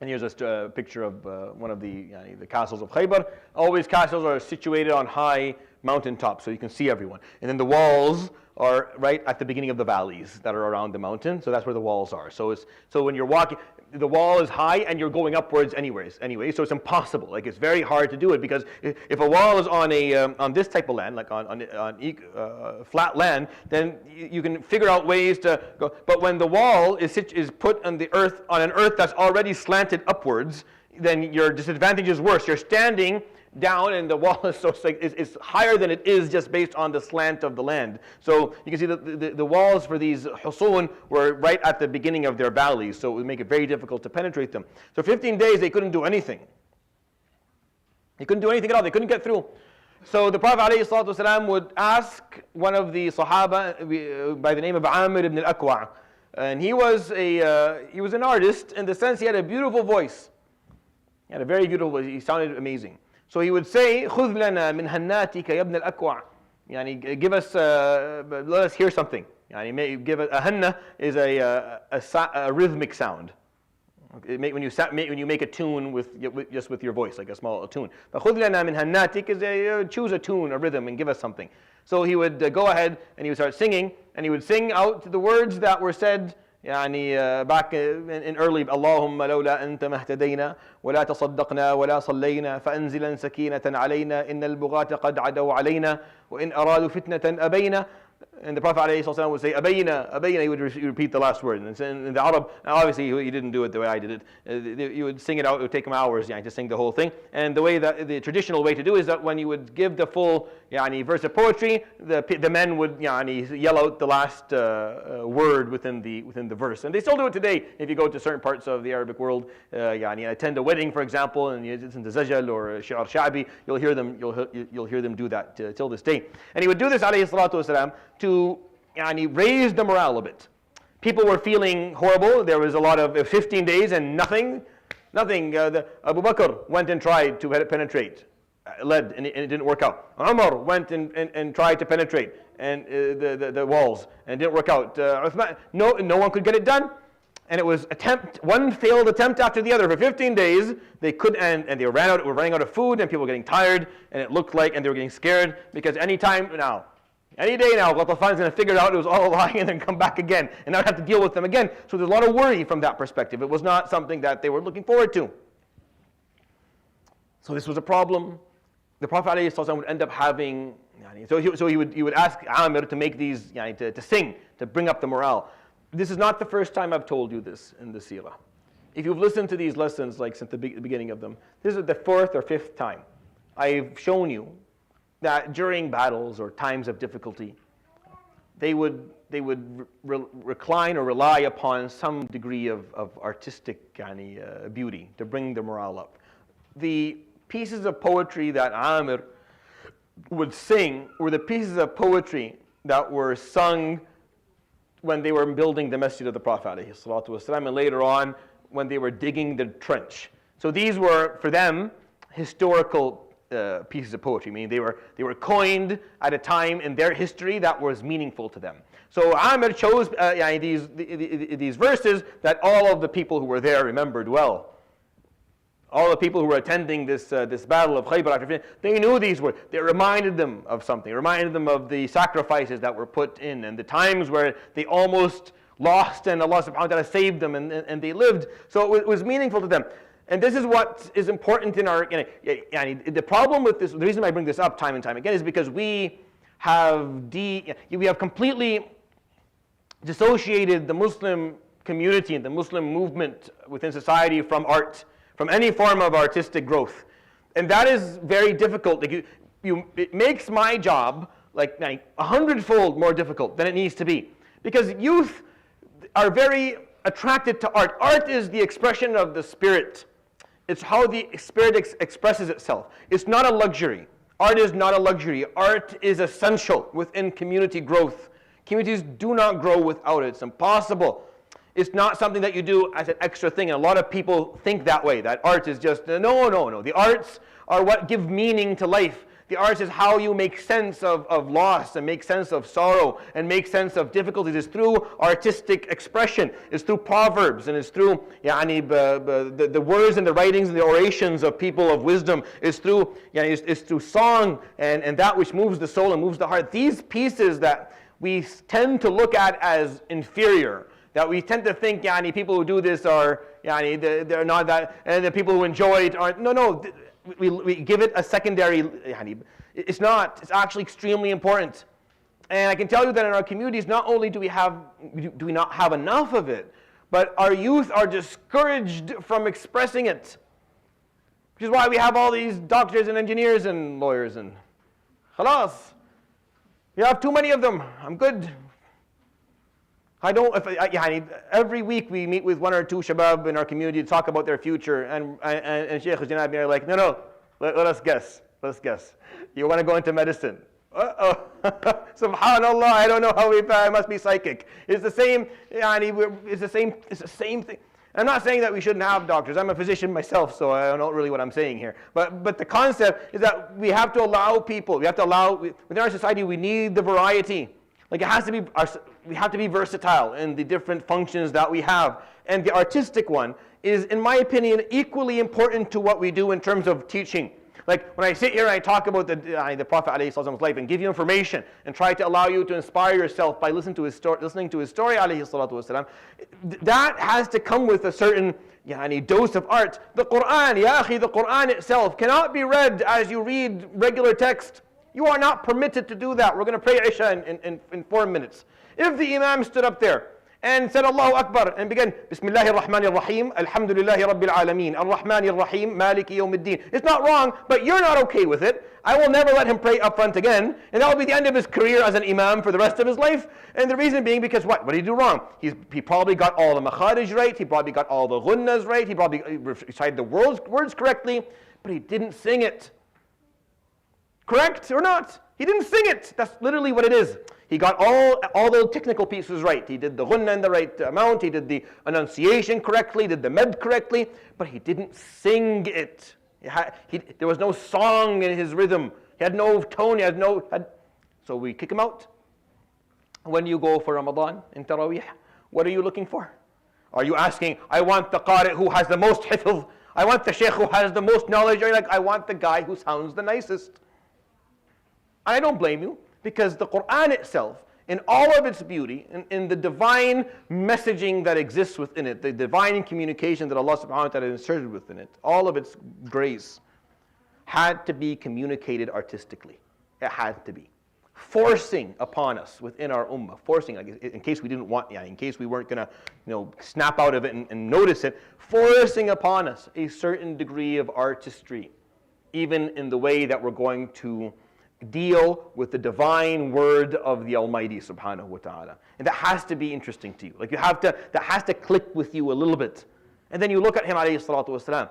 And here's just a picture of one of the castles of Khaybar. Always castles are situated on high mountaintops, so you can see everyone. And then the walls are right at the beginning of the valleys that are around the mountain. So that's where the walls are. So when you're walking, the wall is high and you're going upwards anyway. So it's impossible. Like, it's very hard to do it, because if a wall is on this type of land, like on flat land, then you can figure out ways to go. But when the wall is put on the earth, on an earth that's already slanted upwards, then your disadvantage is worse. You're standing down, and the wall is higher than it is just based on the slant of the land. So you can see the walls for these husun were right at the beginning of their valleys, so it would make it very difficult to penetrate them. So 15 days they couldn't do anything. They couldn't do anything at all. They couldn't get through. So the Prophet ﷺ would ask one of the Sahaba by the name of Amir ibn al-Aqwa, and he was an artist in the sense he had a beautiful voice. He had a very beautiful voice. He sounded amazing. So he would say, خُذْ لَنَا مِنْ هَنَّاتِكَ يَا ابْنَ الْأَكْوَعِ. Give us, let us hear something. Give a hanna is a rhythmic sound. When you make a tune just with your voice, like a small tune. But خُذْ لَنَا مِنْ هَنَّاتِكَ is choose a tune, a rhythm, and give us something. So he would go ahead and he would start singing, and he would sing out the words that were said back in early, اللهم لولا أنت ما اهتدينا ولا تصدقنا ولا صلينا فأنزلا سكينة علينا إن البغاة قد عدوا علينا وإن أرادوا فتنة أبينا. And the Prophet ﷺ would say, Abayna, Abayna, he would repeat the last word. And in the Arab, obviously he didn't do it the way I did it. You would sing it out, it would take him hours to sing the whole thing. And the traditional way to do is that when you would give the full verse of poetry, the men would yell out the last word within the verse. And they still do it today. If you go to certain parts of the Arabic world, attend a wedding, for example, and you listen to Zajal or Shi'ar Sha'bi, you'll hear them do that till this day. And he would do this, alayhi salatu wasalam, to raise the morale a bit. People were feeling horrible. There was a lot of 15 days and nothing. Abu Bakr went and tried to penetrate, led, and it didn't work out. Umar went and tried to penetrate and the walls, and it didn't work out. Uthman, no one could get it done. And it was one failed attempt after the other. For 15 days, they could, and they were running out of food, and people were getting tired, and it looked like, and they were getting scared, because any day now, Ghatafan is going to figure out it was all a lie and then come back again, and not have to deal with them again. So there's a lot of worry from that perspective. It was not something that they were looking forward to. So this was a problem. The Prophet ﷺ would end up having, so he would ask Amir to make these, to sing, to bring up the morale. This is not the first time I've told you this in the Seerah. If you've listened to these lessons since the beginning of them, this is the 4th or 5th time I've shown you that during battles or times of difficulty, they would recline or rely upon some degree of artistic beauty to bring the morale up. The pieces of poetry that Amir would sing were the pieces of poetry that were sung when they were building the Masjid of the Prophet ﷺ, and later on when they were digging the trench. So these were, for them, historical pieces of poetry, meaning they were coined at a time in their history that was meaningful to them. So Amir chose these verses that all of the people who were there remembered well. All the people who were attending this battle of Khaybar, they knew these words. They reminded them of something. Reminded them of the sacrifices that were put in and the times where they almost lost and Allah subhanahu wa ta'ala saved them and they lived. So it was meaningful to them. And this is what is important in our, the problem with this, the reason I bring this up time and time again is because we have completely dissociated the Muslim community and the Muslim movement within society from art, from any form of artistic growth. And that is very difficult. Like it makes my job like 100-fold more difficult than it needs to be. Because youth are very attracted to art. Art is the expression of the spirit. It's how the spirit expresses itself. It's not a luxury. Art is not a luxury. Art is essential within community growth. Communities do not grow without it. It's impossible. It's not something that you do as an extra thing. And a lot of people think that way, that art is just, no. The arts are what give meaning to life. The arts is how you make sense of loss and make sense of sorrow and make sense of difficulties. It's through artistic expression. It's through proverbs and it's through the words and the writings and the orations of people of wisdom. It's through it's through song and that which moves the soul and moves the heart. These pieces that we tend to look at as inferior, that we tend to think people who do this are they're not that, and the people who enjoy it aren't. No. We give it a secondary, it's not, it's actually extremely important. And I can tell you that in our communities, not only do we not have enough of it, but our youth are discouraged from expressing it. Which is why we have all these doctors and engineers and lawyers and khalas. You have too many of them, I'm good. Every week we meet with one or two shabab in our community to talk about their future, and Sheikh Janab are like, no, let us guess. You want to go into medicine? Subhanallah, I don't know how I must be psychic. It's the same. It's the same thing. I'm not saying that we shouldn't have doctors. I'm a physician myself, so I don't know really what I'm saying here. But the concept is that we have to allow people. Within our society, we need the variety. Like we have to be versatile in the different functions that we have. And the artistic one is, in my opinion, equally important to what we do in terms of teaching. Like when I sit here and I talk about the Prophet ﷺ's life and give you information and try to allow you to inspire yourself by listening to his story, ﷺ, that has to come with a certain dose of art. The Quran itself cannot be read as you read regular text. You are not permitted to do that. We're going to pray Isha in 4 minutes. If the Imam stood up there and said Allahu Akbar and began Bismillahir Rahmanir Rahim, Alhamdulillahi Rabbil Alameen, Ar-Rahmanir Rahim, Maliki Yawmiddin. It's not wrong, but you're not okay with it. I will never let him pray up front again, and that will be the end of his career as an Imam for the rest of his life. And the reason being because what? What did he do wrong? He probably got all the makharij right, he probably got all the ghunnas right, he probably recited the words correctly, but he didn't sing it. Correct or not? He didn't sing it. That's literally what it is. He got all the technical pieces right. He did the ghunna in the right amount. He did the enunciation correctly, did the med correctly, but he didn't sing it. There was no song in his rhythm. He had no tone. So we kick him out. When you go for Ramadan in Taraweeh, what are you looking for? Are you asking, I want the qari who has the most hifz. I want the sheikh who has the most knowledge. Or you're like, I want the guy who sounds the nicest. I don't blame you, because the Quran itself, in all of its beauty, in the divine messaging that exists within it, the divine communication that Allah subhanahu wa ta'ala inserted within it, all of its grace, had to be communicated artistically. It had to be. Forcing upon us within our ummah, in case we didn't want, in case we weren't going to snap out of it and notice it, forcing upon us a certain degree of artistry, even in the way that we're going to deal with the divine word of the Almighty subhanahu wa ta'ala. And that has to be interesting to you. That has to click with you a little bit. And then you look at him alayhi salatu wasalam,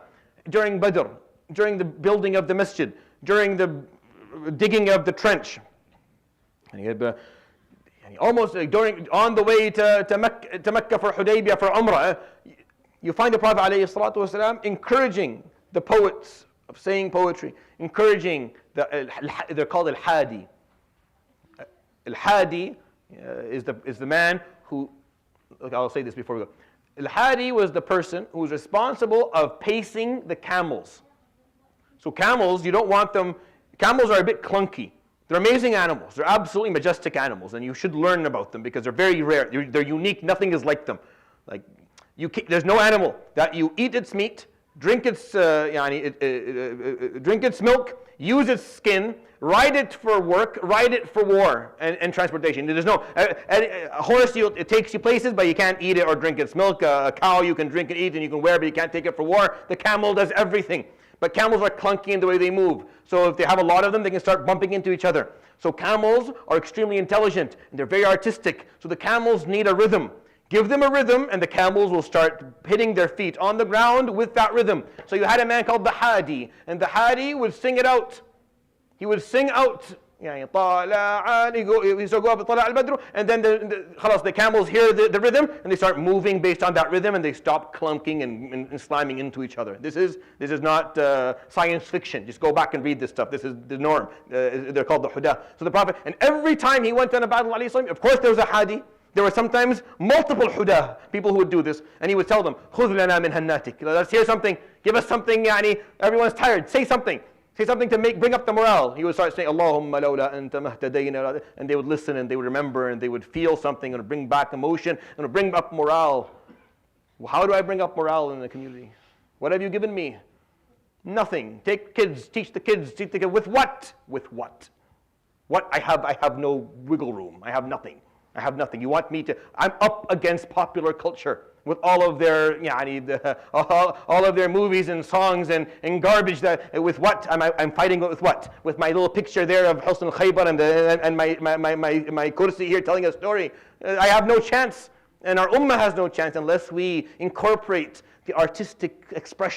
during Badr, during the building of the masjid, during the digging of the trench. And he had almost on the way to Mecca for Hudaybiyah for Umrah, you find the Prophet alayhi salatu wasalam encouraging the poets of saying poetry, encouraging they're called al-hadi. Al-hadi is the man who, I'll say this before we go. Al-hadi was the person who was responsible of pacing the camels. So camels, you don't want them, camels are a bit clunky. They're amazing animals. They're absolutely majestic animals, and you should learn about them because they're very rare. They're unique. Nothing is like them. There's no animal that you eat its meat, drink its milk, use its skin, ride it for work, ride it for war and transportation. There's no, a horse, it takes you places, but you can't eat it or drink its milk. A cow you can drink and eat and you can wear, but you can't take it for war. The camel does everything. But camels are clunky in the way they move. So if they have a lot of them, they can start bumping into each other. So camels are extremely intelligent, and they're very artistic. So the camels need a rhythm. Give them a rhythm, and the camels will start hitting their feet on the ground with that rhythm. So you had a man called the Hadi, and the Hadi would sing it out. He would sing out, يعني طلع he so go up طلع البدر, and then the camels hear the rhythm and they start moving based on that rhythm, and they stop clunking and slamming into each other. This is not science fiction. Just go back and read this stuff. This is the norm. They're called the Huda. So the Prophet, and every time he went on a battle, of course there was a Hadi. There were sometimes multiple Huda, people who would do this, and he would tell them, خُذْ لَنَا مِنْ هَنَّاتِكَ. Let's hear something. Give us something. يعني everyone's tired. Say something. Say something to bring up the morale. He would start saying, Allahumma lawla anta mahtadayna, and they would listen and they would remember and they would feel something and bring back emotion and bring up morale. Well, how do I bring up morale in the community? What have you given me? Nothing. Take kids, teach the kids, with what? With what? What? I have no wiggle room. I have nothing. I have nothing. You want me to? I'm up against popular culture with all of their, all of their movies and songs and garbage. That with what? I'm fighting with what? With my little picture there of Husn al-Khaybar and my kursi here telling a story. I have no chance, and our ummah has no chance unless we incorporate the artistic expression